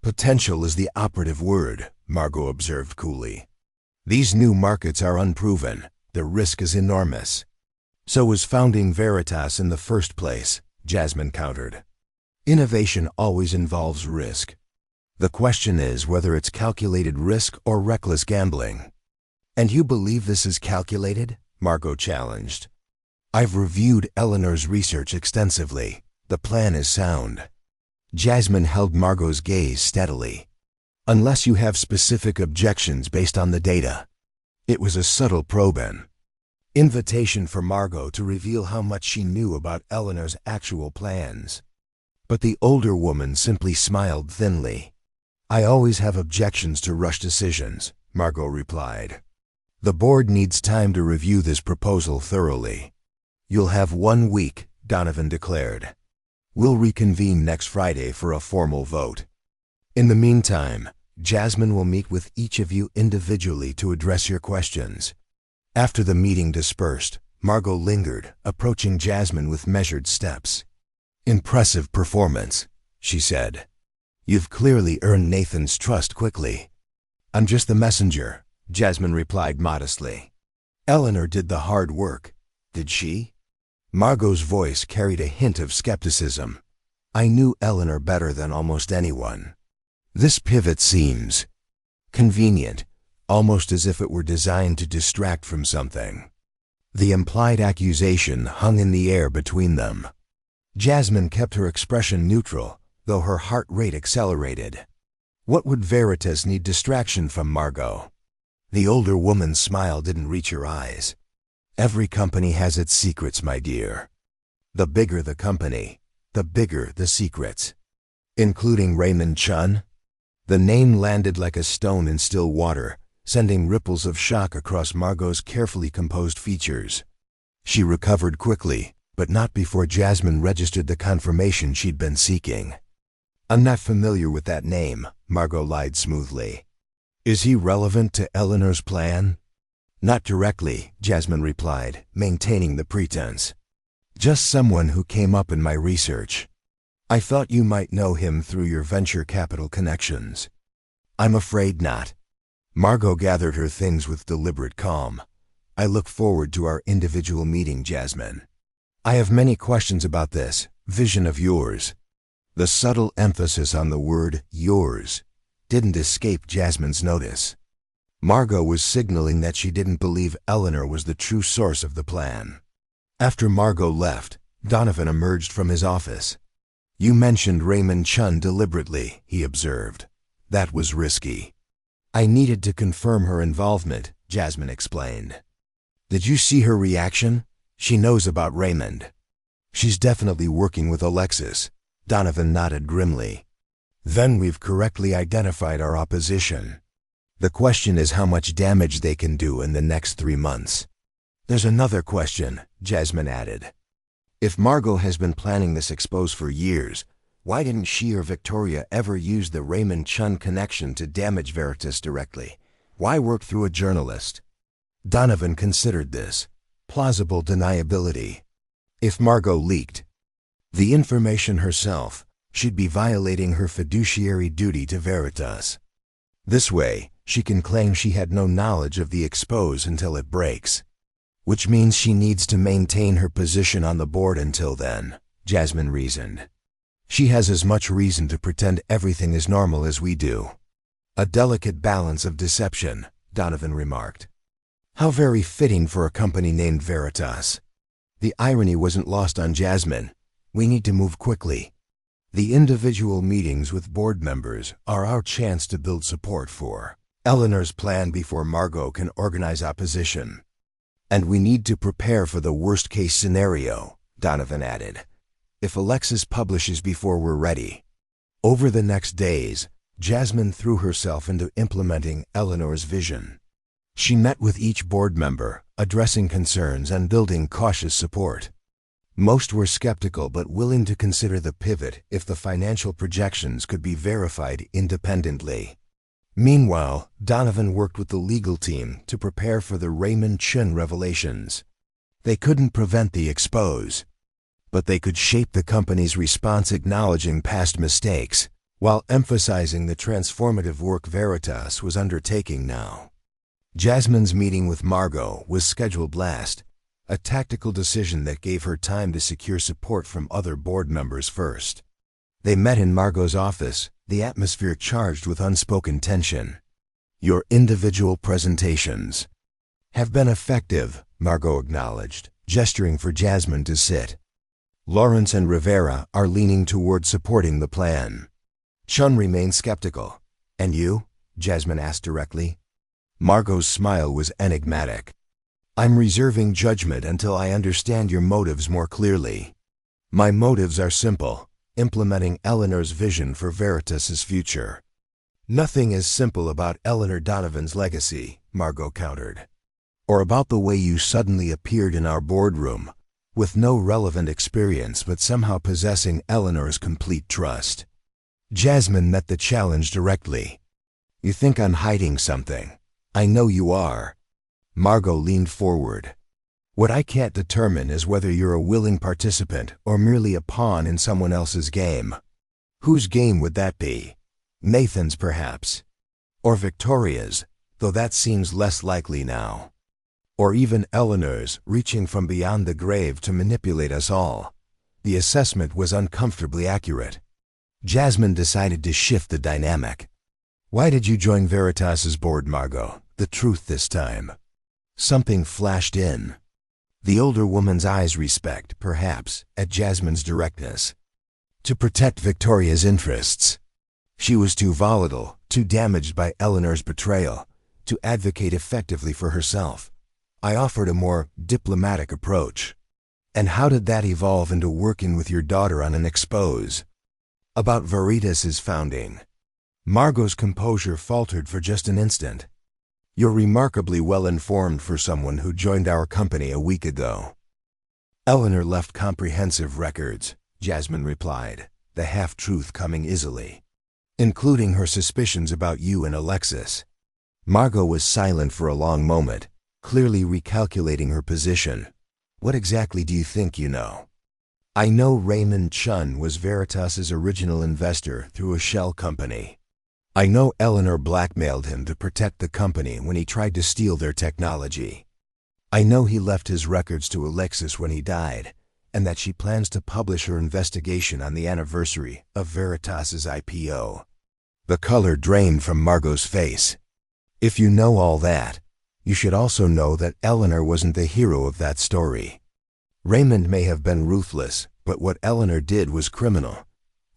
[SPEAKER 1] Potential is the operative word, Margot observed coolly. These new markets are unproven. The risk is enormous. So was founding Veritas in the first place, Jasmine countered. Innovation always involves risk. The question is whether it's calculated risk or reckless gambling. And you believe this is calculated? Margot challenged. I've reviewed Eleanor's research extensively. The plan is sound. Jasmine held Margot's gaze steadily. Unless you have specific objections based on the data. It was a subtle probe-in. Invitation for Margot to reveal how much she knew about Eleanor's actual plans. But the older woman simply smiled thinly. I always have objections to rush decisions, Margot replied. The board needs time to review this proposal thoroughly. You'll have 1 week, Donovan declared. We'll reconvene next Friday for a formal vote. In the meantime, Jasmine will meet with each of you individually to address your questions. After the meeting dispersed, Margot lingered, approaching Jasmine with measured steps. Impressive performance, she said. You've clearly earned Nathan's trust quickly. I'm just the messenger, Jasmine replied modestly. Eleanor did the hard work, did she? Margot's voice carried a hint of skepticism. I knew Eleanor better than almost anyone. This pivot seems convenient, almost as if it were designed to distract from something. The implied accusation hung in the air between them. Jasmine kept her expression neutral, though her heart rate accelerated. What would Veritas need distraction from, Margot? The older woman's smile didn't reach her eyes. Every company has its secrets, my dear. The bigger the company, the bigger the secrets. Including Raymond Chun? The name landed like a stone in still water, sending ripples of shock across Margot's carefully composed features. She recovered quickly, but not before Jasmine registered the confirmation she'd been seeking. I'm not familiar with that name, Margot lied smoothly. Is he relevant to Eleanor's plan? Not directly, Jasmine replied, maintaining the pretense. Just someone who came up in my research. I thought you might know him through your venture capital connections. I'm afraid not. Margot gathered her things with deliberate calm. I look forward to our individual meeting, Jasmine. I have many questions about this vision of yours. The subtle emphasis on the word yours didn't escape Jasmine's notice. Margot was signaling that she didn't believe Eleanor was the true source of the plan. After Margot left, Donovan emerged from his office. You mentioned Raymond Chun deliberately, he observed. That was risky. I needed to confirm her involvement, Jasmine explained. Did you see her reaction? She knows about Raymond. She's definitely working with Alexis. Donovan nodded grimly. Then we've correctly identified our opposition. The question is how much damage they can do in the next 3 months. There's another question, Jasmine added. If Margot has been planning this expose for years, why didn't she or Victoria ever use the Raymond Chun connection to damage Veritas directly? Why work through a journalist? Donovan considered this. Plausible deniability. If Margot leaked the information herself, she'd be violating her fiduciary duty to Veritas. This way, she can claim she had no knowledge of the expose until it breaks. Which means she needs to maintain her position on the board until then, Jasmine reasoned. She has as much reason to pretend everything is normal as we do. A delicate balance of deception, Donovan remarked. How very fitting for a company named Veritas. The irony wasn't lost on Jasmine. We need to move quickly. The individual meetings with board members are our chance to build support for Eleanor's plan before Margot can organize opposition. And we need to prepare for the worst-case scenario, Donovan added. If Alexis publishes before we're ready. Over the next days, Jasmine threw herself into implementing Eleanor's vision. She met with each board member, addressing concerns and building cautious support. Most were skeptical but willing to consider the pivot if the financial projections could be verified independently. Meanwhile, Donovan worked with the legal team to prepare for the Raymond Chun revelations. They couldn't prevent the expose, but they could shape the company's response acknowledging past mistakes, while emphasizing the transformative work Veritas was undertaking now. Jasmine's meeting with Margot was scheduled last, a tactical decision that gave her time to secure support from other board members first. They met in Margot's office, the atmosphere charged with unspoken tension. Your individual presentations have been effective, Margot acknowledged, gesturing for Jasmine to sit. Lawrence and Rivera are leaning toward supporting the plan. Chun remained skeptical. And you? Jasmine asked directly. Margot's smile was enigmatic. I'm reserving judgment until I understand your motives more clearly. My motives are simple, implementing Eleanor's vision for Veritas's future. Nothing is simple about Eleanor Donovan's legacy, Margot countered. Or about the way you suddenly appeared in our boardroom, with no relevant experience but somehow possessing Eleanor's complete trust. Jasmine met the challenge directly. You think I'm hiding something. I know you are. Margot leaned forward. What I can't determine is whether you're a willing participant or merely a pawn in someone else's game. Whose game would that be? Nathan's, perhaps. Or Victoria's, though that seems less likely now. Or even Eleanor's, reaching from beyond the grave to manipulate us all. The assessment was uncomfortably accurate. Jasmine decided to shift the dynamic. Why did you join Veritas's board, Margot? The truth this time. Something flashed in. The older woman's eyes respect, perhaps, at Jasmine's directness. To protect Victoria's interests. She was too volatile, too damaged by Eleanor's betrayal, to advocate effectively for herself. I offered a more diplomatic approach. And how did that evolve into working with your daughter on an expose? About Veritas's founding. Margot's composure faltered for just an instant. You're remarkably well-informed for someone who joined our company a week ago. Eleanor left comprehensive records, Jasmine replied, the half-truth coming easily. Including her suspicions about you and Alexis. Margot was silent for a long moment, clearly recalculating her position. What exactly do you think you know? I know Raymond Chun was Veritas's original investor through a shell company. I know Eleanor blackmailed him to protect the company when he tried to steal their technology. I know he left his records to Alexis when he died, and that she plans to publish her investigation on the anniversary of Veritas's IPO. The color drained from Margot's face. If you know all that, you should also know that Eleanor wasn't the hero of that story. Raymond may have been ruthless, but what Eleanor did was criminal.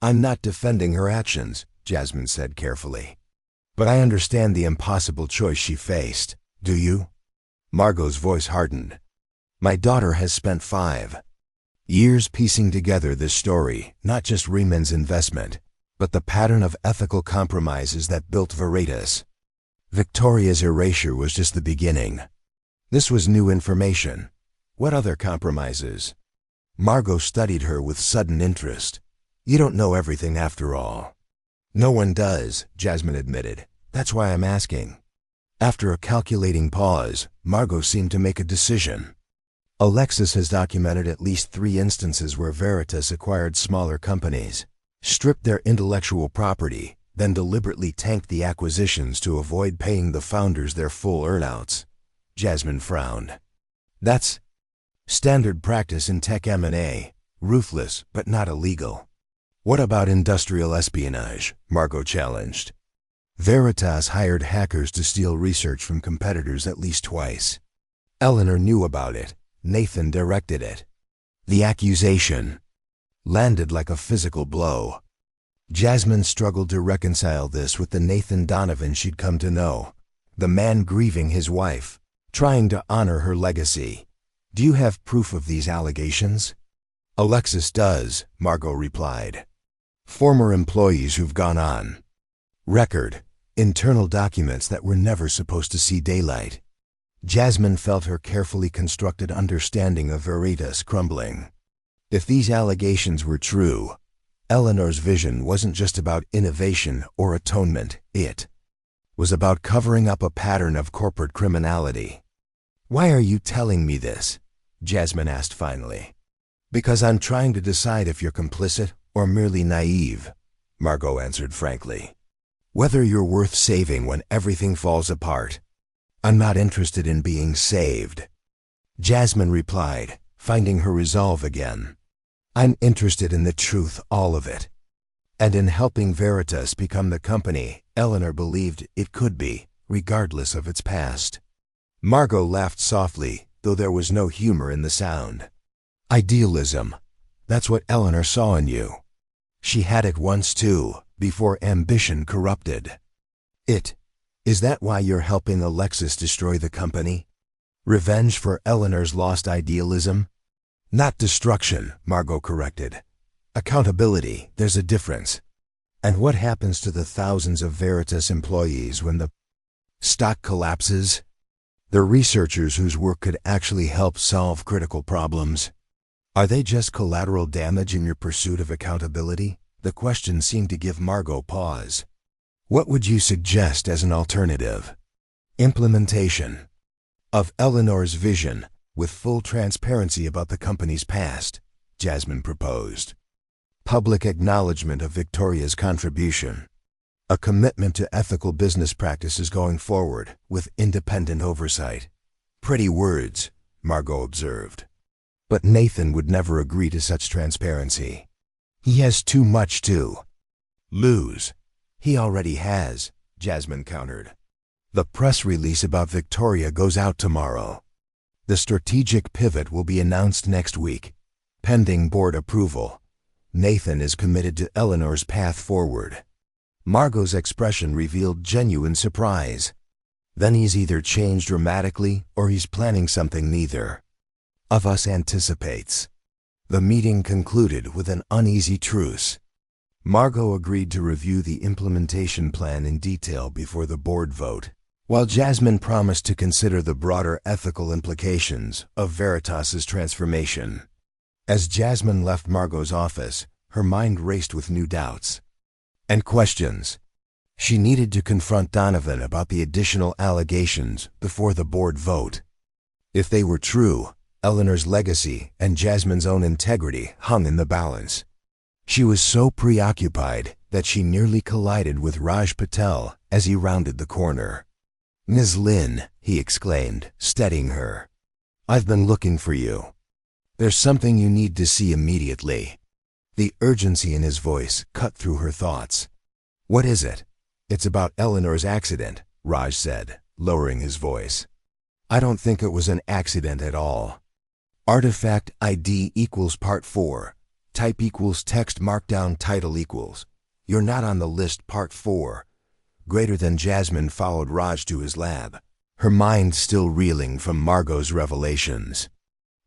[SPEAKER 1] I'm not defending her actions, Jasmine said carefully. But I understand the impossible choice she faced. Do you? Margot's voice hardened. My daughter has spent 5 years piecing together this story, not just Raymond's investment, but the pattern of ethical compromises that built Veritas. Victoria's erasure was just the beginning. This was new information. What other compromises? Margot studied her with sudden interest. You don't know everything after all. No one does, Jasmine admitted. That's why I'm asking. After a calculating pause, Margot seemed to make a decision. Alexis has documented at least 3 instances where Veritas acquired smaller companies, stripped their intellectual property, then deliberately tanked the acquisitions to avoid paying the founders their full earnouts. Jasmine frowned. That's standard practice in tech M&A, ruthless but not illegal. What about industrial espionage? Margot challenged. Veritas hired hackers to steal research from competitors at least twice. Eleanor knew about it. Nathan directed it. The accusation landed like a physical blow. Jasmine struggled to reconcile this with the Nathan Donovan she'd come to know, the man grieving his wife, trying to honor her legacy. Do you have proof of these allegations? Alexis does, Margot replied. Former employees who've gone on record, internal documents that were never supposed to see daylight. Jasmine felt her carefully constructed understanding of Veritas crumbling. If these allegations were true, Eleanor's vision wasn't just about innovation or atonement, it was about covering up a pattern of corporate criminality. Why are you telling me this? Jasmine asked finally. Because I'm trying to decide if you're complicit or merely naive, Margot answered frankly. Whether you're worth saving when everything falls apart. I'm not interested in being saved. Jasmine replied, finding her resolve again. I'm interested in the truth, all of it. And in helping Veritas become the company Eleanor believed it could be, regardless of its past. Margot laughed softly, though there was no humor in the sound. Idealism. That's what Eleanor saw in you. She had it once too, before ambition corrupted it. Is that why you're helping Alexis destroy the company? Revenge for Eleanor's lost idealism? Not destruction, Margot corrected. Accountability, there's a difference. And what happens to the thousands of Veritas employees when the stock collapses? The researchers whose work could actually help solve critical problems. Are they just collateral damage in your pursuit of accountability? The question seemed to give Margot pause. What would you suggest as an alternative? Implementation of Eleanor's vision with full transparency about the company's past, Jasmine proposed. Public acknowledgement of Victoria's contribution. A commitment to ethical business practices going forward with independent oversight. Pretty words, Margot observed. But Nathan would never agree to such transparency. He has too much to lose. He already has, Jasmine countered. The press release about Victoria goes out tomorrow. The strategic pivot will be announced next week, pending board approval. Nathan is committed to Eleanor's path forward. Margot's expression revealed genuine surprise. Then he's either changed dramatically or he's planning something neither of us anticipates. The meeting concluded with an uneasy truce. Margot agreed to review the implementation plan in detail before the board vote, while Jasmine promised to consider the broader ethical implications of Veritas's transformation. As Jasmine left Margot's office, her mind raced with new doubts and questions. She needed to confront Donovan about the additional allegations before the board vote. If they were true, Eleanor's legacy and Jasmine's own integrity hung in the balance. She was so preoccupied that she nearly collided with Raj Patel as he rounded the corner. "Ms. Lin," he exclaimed, steadying her. "I've been looking for you. There's something you need to see immediately." The urgency in his voice cut through her thoughts. "What is it?" "It's about Eleanor's accident," Raj said, lowering his voice. "I don't think it was an accident at all. Artifact ID equals part 4. Type equals text markdown title equals. You're not on the list part 4. Greater than Jasmine followed Raj to his lab, her mind still reeling from Margot's revelations.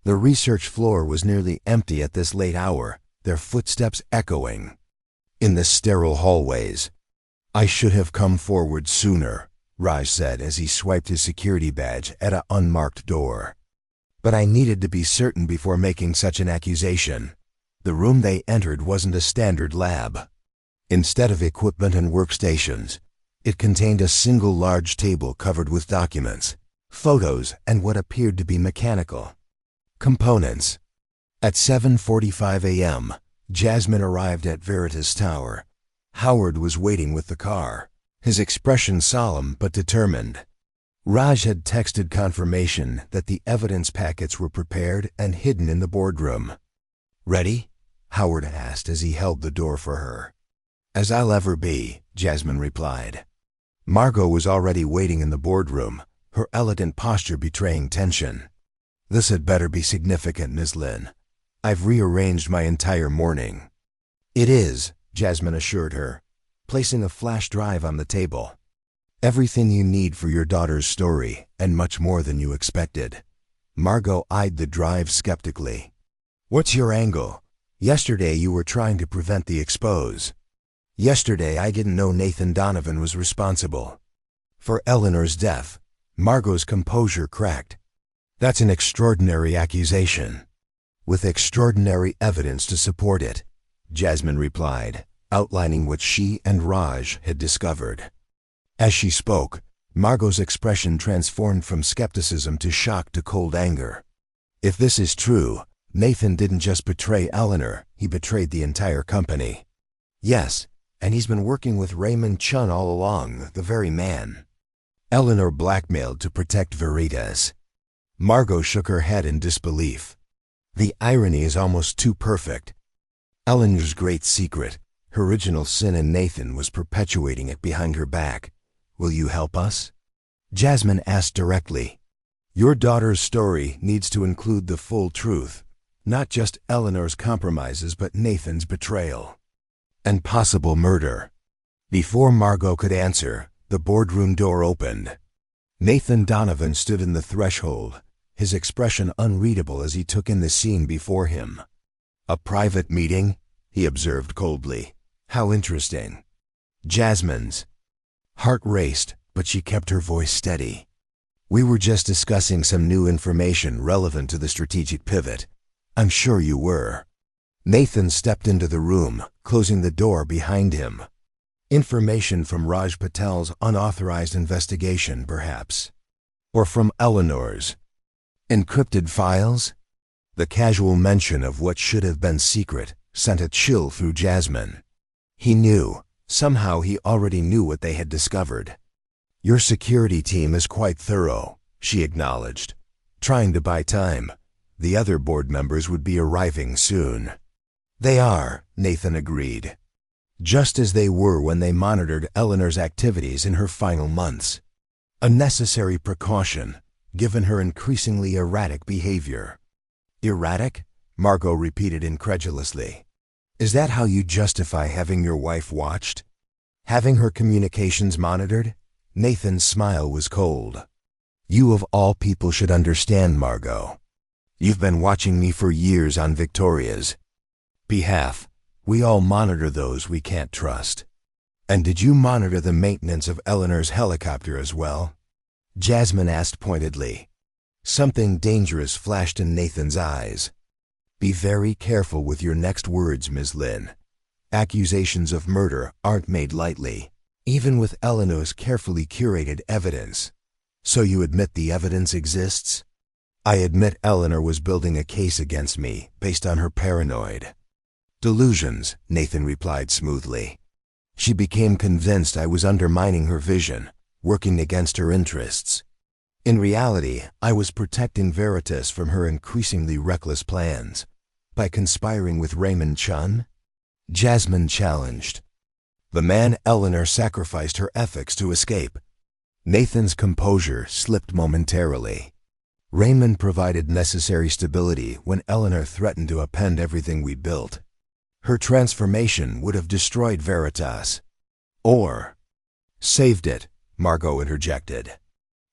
[SPEAKER 1] The research floor was nearly empty at this late hour, their footsteps echoing in the sterile hallways. "I should have come forward sooner," Raj said as he swiped his security badge at an unmarked door. But I needed to be certain before making such an accusation. The room they entered wasn't a standard lab. Instead of equipment and workstations, it contained a single large table covered with documents, photos, and what appeared to be mechanical components. At 7:45 a.m., Jasmine arrived at Veritas Tower. Howard was waiting with the car, his expression solemn but determined. Raj had texted confirmation that the evidence packets were prepared and hidden in the boardroom. "Ready?" Howard asked as he held the door for her. "As I'll ever be," Jasmine replied. Margot was already waiting in the boardroom, her elegant posture betraying tension. "This had better be significant, Ms. Lin. I've rearranged my entire morning." "It is," Jasmine assured her, placing a flash drive on the table. "Everything you need for your daughter's story, and much more than you expected." Margot eyed the drive skeptically. "What's your angle? Yesterday you were trying to prevent the expose." "Yesterday I didn't know Nathan Donovan was responsible for Eleanor's death." Margot's composure cracked. "That's an extraordinary accusation, with extraordinary evidence to support it," Jasmine replied, outlining what she and Raj had discovered. As she spoke, Margot's expression transformed from skepticism to shock to cold anger. "If this is true, Nathan didn't just betray Eleanor, he betrayed the entire company." "Yes, and he's been working with Raymond Chun all along, the very man Eleanor blackmailed to protect Veritas." Margot shook her head in disbelief. "The irony is almost too perfect. Eleanor's great secret, her original sin in Nathan, was perpetuating it behind her back. Will you help us?" Jasmine asked directly. "Your daughter's story needs to include the full truth, not just Eleanor's compromises but Nathan's betrayal and possible murder." Before Margot could answer, the boardroom door opened. Nathan Donovan stood in the threshold, his expression unreadable as he took in the scene before him. "A private meeting?" he observed coldly. "How interesting." Jasmine's heart raced, but she kept her voice steady. "We were just discussing some new information relevant to the strategic pivot. I'm sure you were." Nathan stepped into the room, closing the door behind him. "Information from Raj Patel's unauthorized investigation, perhaps? Or from Eleanor's encrypted files?" The casual mention of what should have been secret sent a chill through Jasmine. He knew. Somehow he already knew what they had discovered. "Your security team is quite thorough," she acknowledged, trying to buy time. The other board members would be arriving soon. "They are," Nathan agreed. "Just as they were when they monitored Eleanor's activities in her final months. A necessary precaution, given her increasingly erratic behavior." "Erratic?" Margot repeated incredulously. "Is that how you justify having your wife watched? Having her communications monitored?" Nathan's smile was cold. "You of all people should understand, Margot. You've been watching me for years on Victoria's behalf. We all monitor those we can't trust." "And did you monitor the maintenance of Eleanor's helicopter as well?" Jasmine asked pointedly. Something dangerous flashed in Nathan's eyes. "Be very careful with your next words, Ms. Lin. Accusations of murder aren't made lightly, even with Eleanor's carefully curated evidence." "So you admit the evidence exists?" "I admit Eleanor was building a case against me based on her paranoid delusions," Nathan replied smoothly. "She became convinced I was undermining her vision, working against her interests. In reality, I was protecting Veritas from her increasingly reckless plans. By conspiring with Raymond Chun?" Jasmine challenged. "The man Eleanor sacrificed her ethics to escape." Nathan's composure slipped momentarily. "Raymond provided necessary stability when Eleanor threatened to upend everything we built. Her transformation would have destroyed Veritas. Or saved it," Margot interjected,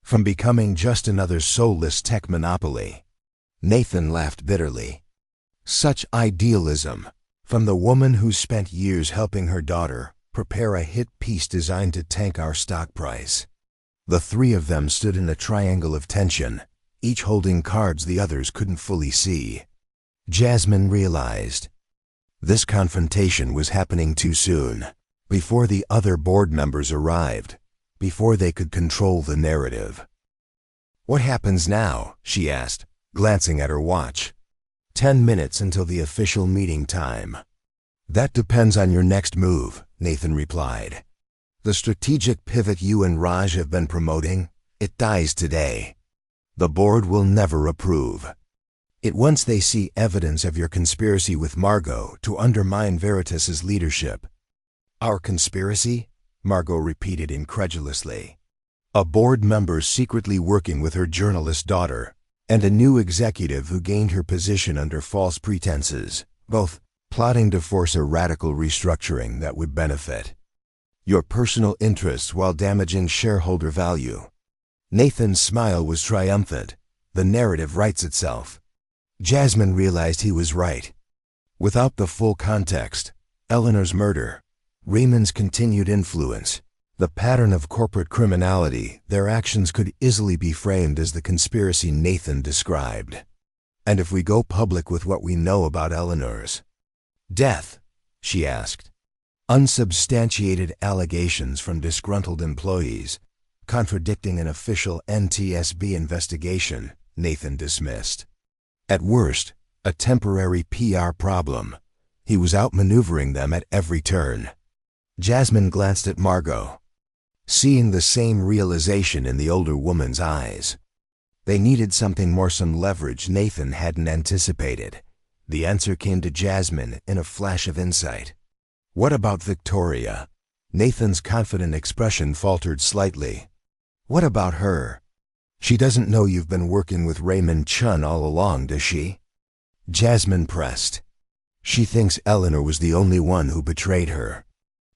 [SPEAKER 1] "from becoming just another soulless tech monopoly." Nathan laughed bitterly. Such idealism, from the woman who spent years helping her daughter prepare a hit piece designed to tank our stock price. The three of them stood in a triangle of tension, each holding cards the others couldn't fully see. Jasmine realized this confrontation was happening too soon, before the other board members arrived, before they could control the narrative. "What happens now?" she asked, glancing at her watch. 10 minutes until the official meeting time. "That depends on your next move," Nathan replied. "The strategic pivot you and Raj have been promoting, it dies today. The board will never approve it once they see evidence of your conspiracy with Margot to undermine Veritas's leadership." "Our conspiracy?" Margot repeated incredulously. "A board member secretly working with her journalist daughter, and a new executive who gained her position under false pretenses, both plotting to force a radical restructuring that would benefit your personal interests while damaging shareholder value." Nathan's smile was triumphant. The narrative writes itself. Jasmine realized he was right. Without the full context, Eleanor's murder, Raymond's continued influence, the pattern of corporate criminality, their actions could easily be framed as the conspiracy Nathan described. "And if we go public with what we know about Eleanor's death?" she asked. Unsubstantiated allegations from disgruntled employees, contradicting an official NTSB investigation, Nathan dismissed. At worst, a temporary PR problem. He was outmaneuvering them at every turn. Jasmine glanced at Margot, seeing the same realization in the older woman's eyes. They needed some leverage Nathan hadn't anticipated. The answer came to Jasmine in a flash of insight. "What about Victoria?" Nathan's confident expression faltered slightly. "What about her? She doesn't know you've been working with Raymond Chun all along, does she?" Jasmine pressed. "She thinks Eleanor was the only one who betrayed her.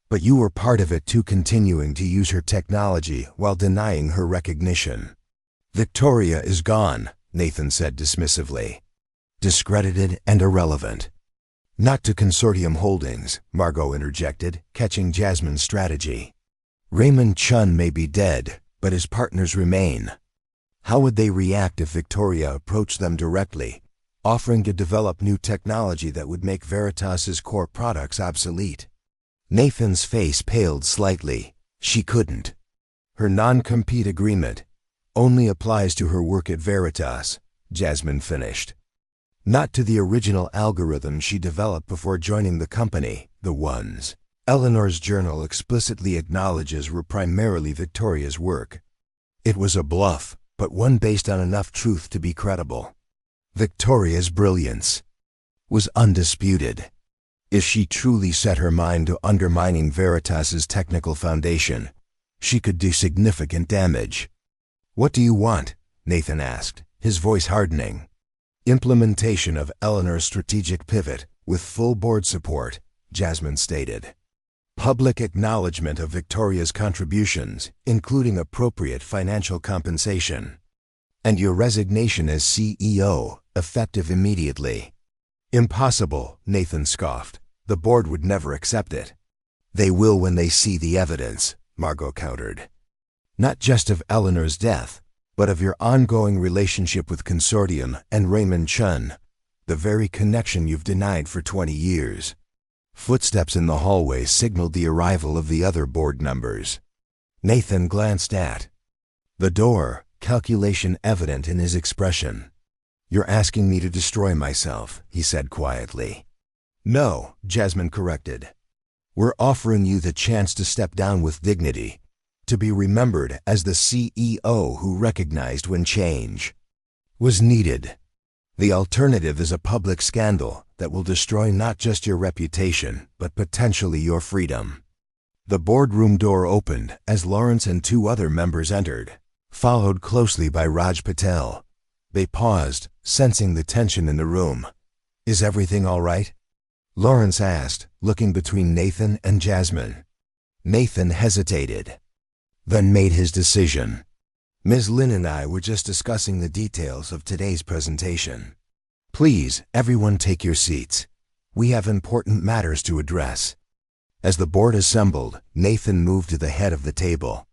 [SPEAKER 1] But you were part of it too, continuing to use her technology while denying her recognition." "Victoria is gone," Nathan said dismissively. "Discredited and irrelevant." "Not to Consortium Holdings," Margot interjected, catching Jasmine's strategy. "Raymond Chun may be dead, but his partners remain. How would they react if Victoria approached them directly, offering to develop new technology that would make Veritas's core products obsolete?" Nathan's face paled slightly. She couldn't. Her non-compete agreement only applies to her work at Veritas, Jasmine finished. Not to the original algorithm she developed before joining the company, the ones Eleanor's journal explicitly acknowledges were primarily Victoria's work. It was a bluff, but one based on enough truth to be credible. Victoria's brilliance was undisputed. If she truly set her mind to undermining Veritas's technical foundation, she could do significant damage. "What do you want?" Nathan asked, his voice hardening. "Implementation of Eleanor's strategic pivot, with full board support," Jasmine stated. "Public acknowledgement of Victoria's contributions, including appropriate financial compensation. And your resignation as CEO, effective immediately." "Impossible," Nathan scoffed. "The board would never accept it." "They will when they see the evidence," Margot countered. "Not just of Eleanor's death, but of your ongoing relationship with Consortium and Raymond Chun, the very connection you've denied for 20 years. Footsteps in the hallway signaled the arrival of the other board members. Nathan glanced at the door, calculation evident in his expression. "You're asking me to destroy myself," he said quietly. "No," Jasmine corrected. "We're offering you the chance to step down with dignity, to be remembered as the CEO who recognized when change was needed. The alternative is a public scandal that will destroy not just your reputation, but potentially your freedom." The boardroom door opened as Lawrence and 2 other members entered, followed closely by Raj Patel. They paused, sensing the tension in the room. "Is everything all right?" Lawrence asked, looking between Nathan and Jasmine. Nathan hesitated, then made his decision. "Ms. Lin and I were just discussing the details of today's presentation. Please, everyone take your seats. We have important matters to address." As the board assembled, Nathan moved to the head of the table.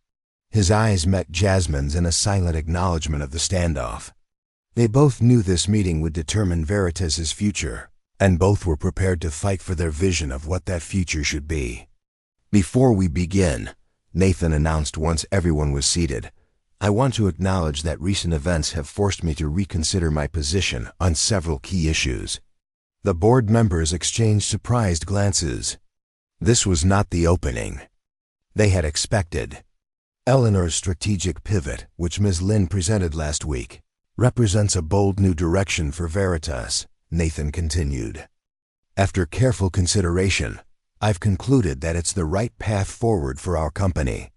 [SPEAKER 1] His eyes met Jasmine's in a silent acknowledgement of the standoff. They both knew this meeting would determine Veritas's future, and both were prepared to fight for their vision of what that future should be. "Before we begin," Nathan announced once everyone was seated, "I want to acknowledge that recent events have forced me to reconsider my position on several key issues." The board members exchanged surprised glances. This was not the opening they had expected. "Eleanor's strategic pivot, which Ms. Lin presented last week, represents a bold new direction for Veritas," Nathan continued. "After careful consideration, I've concluded that it's the right path forward for our company."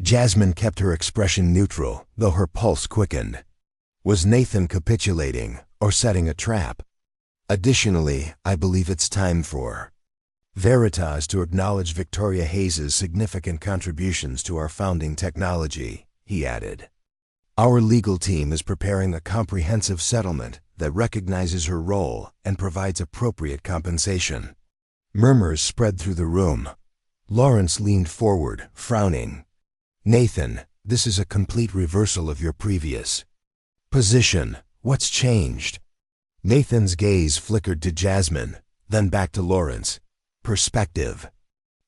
[SPEAKER 1] Jasmine kept her expression neutral, though her pulse quickened. Was Nathan capitulating or setting a trap? "Additionally, I believe it's time for Veritas to acknowledge Victoria Hayes's significant contributions to our founding technology," he added. "Our legal team is preparing a comprehensive settlement that recognizes her role and provides appropriate compensation." Murmurs spread through the room. Lawrence leaned forward, frowning. "Nathan, this is a complete reversal of your previous position. What's changed?" Nathan's gaze flickered to Jasmine, then back to Lawrence. "Perspective.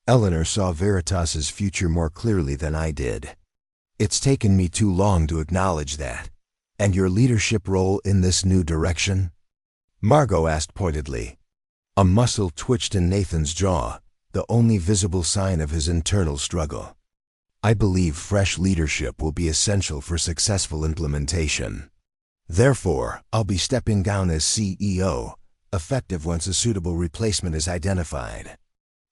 [SPEAKER 1] Eleanor saw Veritas's future more clearly than I did. It's taken me too long to acknowledge that. And your leadership role in this new direction?" Margot asked pointedly. A muscle twitched in Nathan's jaw, the only visible sign of his internal struggle. "I believe fresh leadership will be essential for successful implementation. Therefore, I'll be stepping down as CEO, effective once a suitable replacement is identified."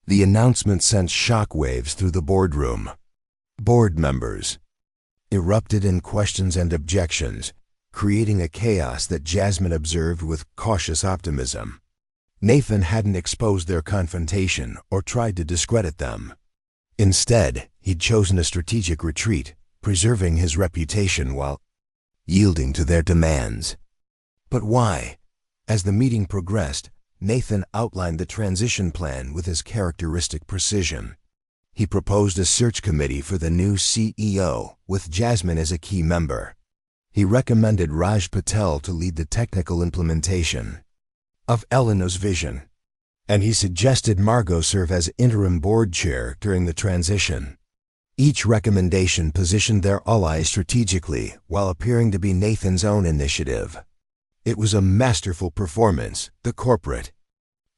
[SPEAKER 1] The announcement sent shockwaves through the boardroom. Board members erupted in questions and objections, creating a chaos that Jasmine observed with cautious optimism. Nathan hadn't exposed their confrontation or tried to discredit them. Instead, he'd chosen a strategic retreat, preserving his reputation while yielding to their demands. But why? As the meeting progressed, Nathan outlined the transition plan with his characteristic precision. He proposed a search committee for the new CEO, with Jasmine as a key member. He recommended Raj Patel to lead the technical implementation of Eleanor's vision, and he suggested Margot serve as interim board chair during the transition. Each recommendation positioned their ally strategically while appearing to be Nathan's own initiative. It was a masterful performance, the corporate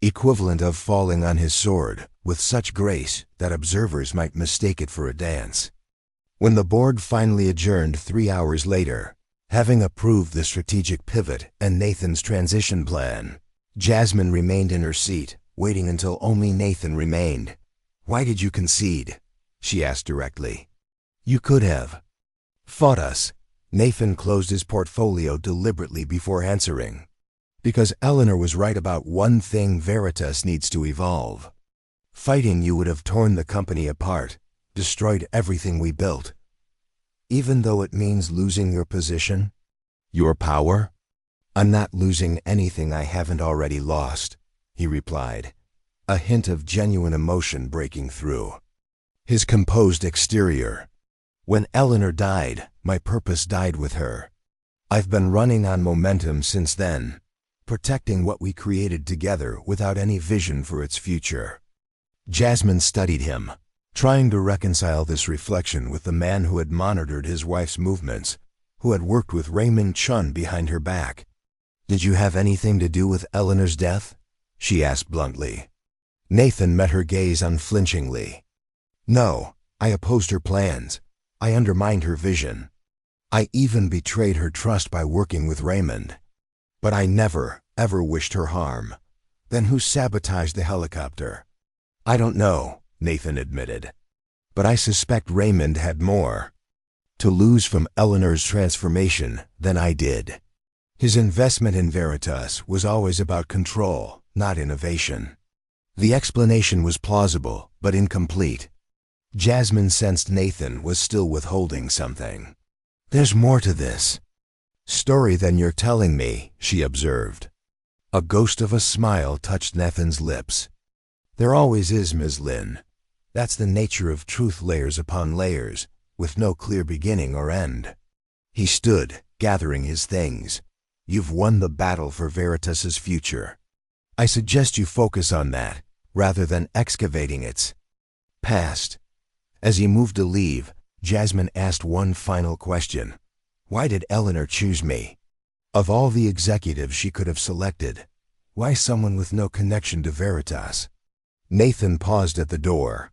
[SPEAKER 1] equivalent of falling on his sword, with such grace that observers might mistake it for a dance. When the board finally adjourned 3 hours later, having approved the strategic pivot and Nathan's transition plan, Jasmine remained in her seat, waiting until only Nathan remained. "Why did you concede?" she asked directly. "You could have fought us." Nathan closed his portfolio deliberately before answering. "Because Eleanor was right about one thing: Veritas needs to evolve. Fighting you would have torn the company apart, destroyed everything we built." "Even though it means losing your position? Your power?" "I'm not losing anything I haven't already lost," he replied, a hint of genuine emotion breaking through his composed exterior. "When Eleanor died, my purpose died with her. I've been running on momentum since then, protecting what we created together without any vision for its future." Jasmine studied him, trying to reconcile this reflection with the man who had monitored his wife's movements, who had worked with Raymond Chun behind her back. "Did you have anything to do with Eleanor's death?" she asked bluntly. Nathan met her gaze unflinchingly. "No, I opposed her plans. I undermined her vision. I even betrayed her trust by working with Raymond. But I never, ever wished her harm." "Then who sabotaged the helicopter?" "I don't know," Nathan admitted. "But I suspect Raymond had more to lose from Eleanor's transformation than I did. His investment in Veritas was always about control, not innovation." The explanation was plausible, but incomplete. Jasmine sensed Nathan was still withholding something. "There's more to this story than you're telling me," she observed. A ghost of a smile touched Nathan's lips. "There always is, Ms. Lin. That's the nature of truth, layers upon layers, with no clear beginning or end." He stood, gathering his things. You've won the battle for Veritas's future. I suggest you focus on that, rather than excavating its past. As he moved to leave, Jasmine asked one final question. Why did Eleanor choose me? Of all the executives she could have selected, why someone with no connection to Veritas? Nathan paused at the door.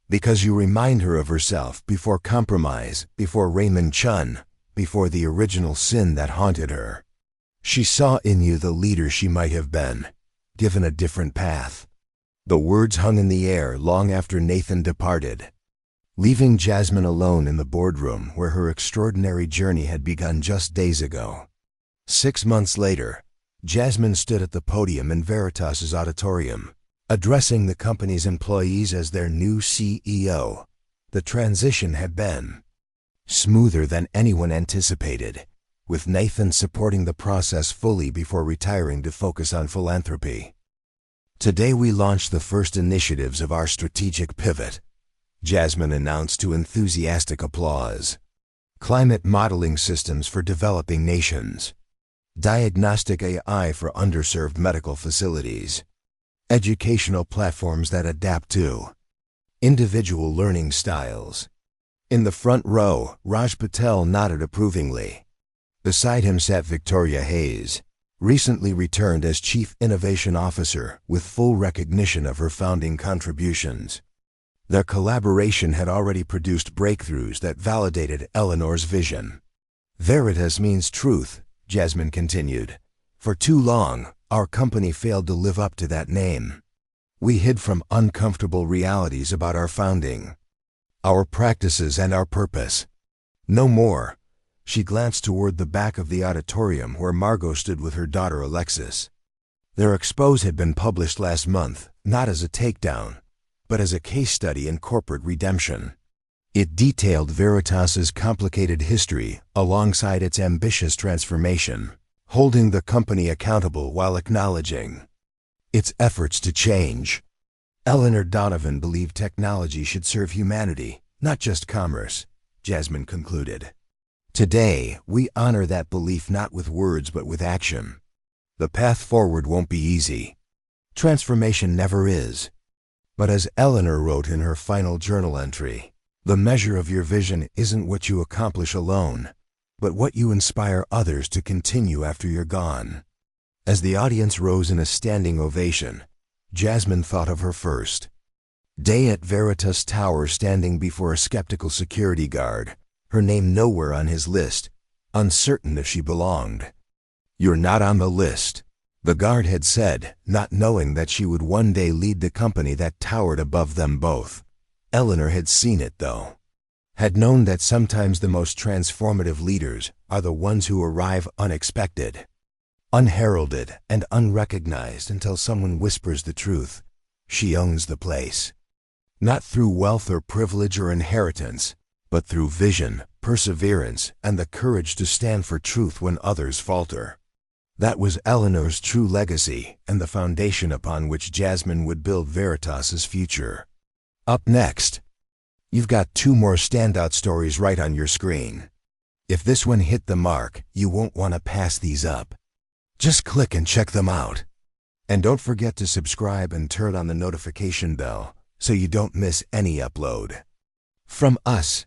[SPEAKER 1] Because you remind her of herself before compromise, before Raymond Chun, before the original sin that haunted her. She saw in you the leader she might have been, given a different path. The words hung in the air long after Nathan departed, leaving Jasmine alone in the boardroom where her extraordinary journey had begun just days ago. 6 months later, Jasmine stood at the podium in Veritas's auditorium, addressing the company's employees as their new CEO. The transition had been smoother than anyone anticipated, with Nathan supporting the process fully before retiring to focus on philanthropy. Today we launched the first initiatives of our strategic pivot, Jasmine announced to enthusiastic applause. Climate modeling systems for developing nations. Diagnostic AI for underserved medical facilities. Educational platforms that adapt to individual learning styles. In the front row, Raj Patel nodded approvingly. Beside him sat Victoria Hayes, recently returned as Chief Innovation Officer with full recognition of her founding contributions. Their collaboration had already produced breakthroughs that validated Eleanor's vision. Veritas means truth, Jasmine continued. For too long, our company failed to live up to that name. We hid from uncomfortable realities about our founding, our practices and our purpose. No more. She glanced toward the back of the auditorium where Margot stood with her daughter Alexis. Their expose had been published last month, not as a takedown, but as a case study in corporate redemption. It detailed Veritas's complicated history alongside its ambitious transformation, holding the company accountable while acknowledging its efforts to change. Eleanor Donovan believed technology should serve humanity, not just commerce, Jasmine concluded. Today, we honor that belief not with words but with action. The path forward won't be easy. Transformation never is. But as Eleanor wrote in her final journal entry, the measure of your vision isn't what you accomplish alone, but what you inspire others to continue after you're gone. As the audience rose in a standing ovation, Jasmine thought of her first day at Veritas Tower, standing before a skeptical security guard, her name nowhere on his list, uncertain if she belonged. "You're not on the list," the guard had said, not knowing that she would one day lead the company that towered above them both. Eleanor had seen it, though. Had known that sometimes the most transformative leaders are the ones who arrive unexpected, unheralded, and unrecognized until someone whispers the truth. She owns the place. Not through wealth or privilege or inheritance, but through vision, perseverance, and the courage to stand for truth when others falter. That was Eleanor's true legacy and the foundation upon which Jasmine would build Veritas's future. Up next, you've got 2 more standout stories right on your screen. If this one hit the mark, you won't want to pass these up. Just click and check them out. And don't forget to subscribe and turn on the notification bell so you don't miss any upload. From us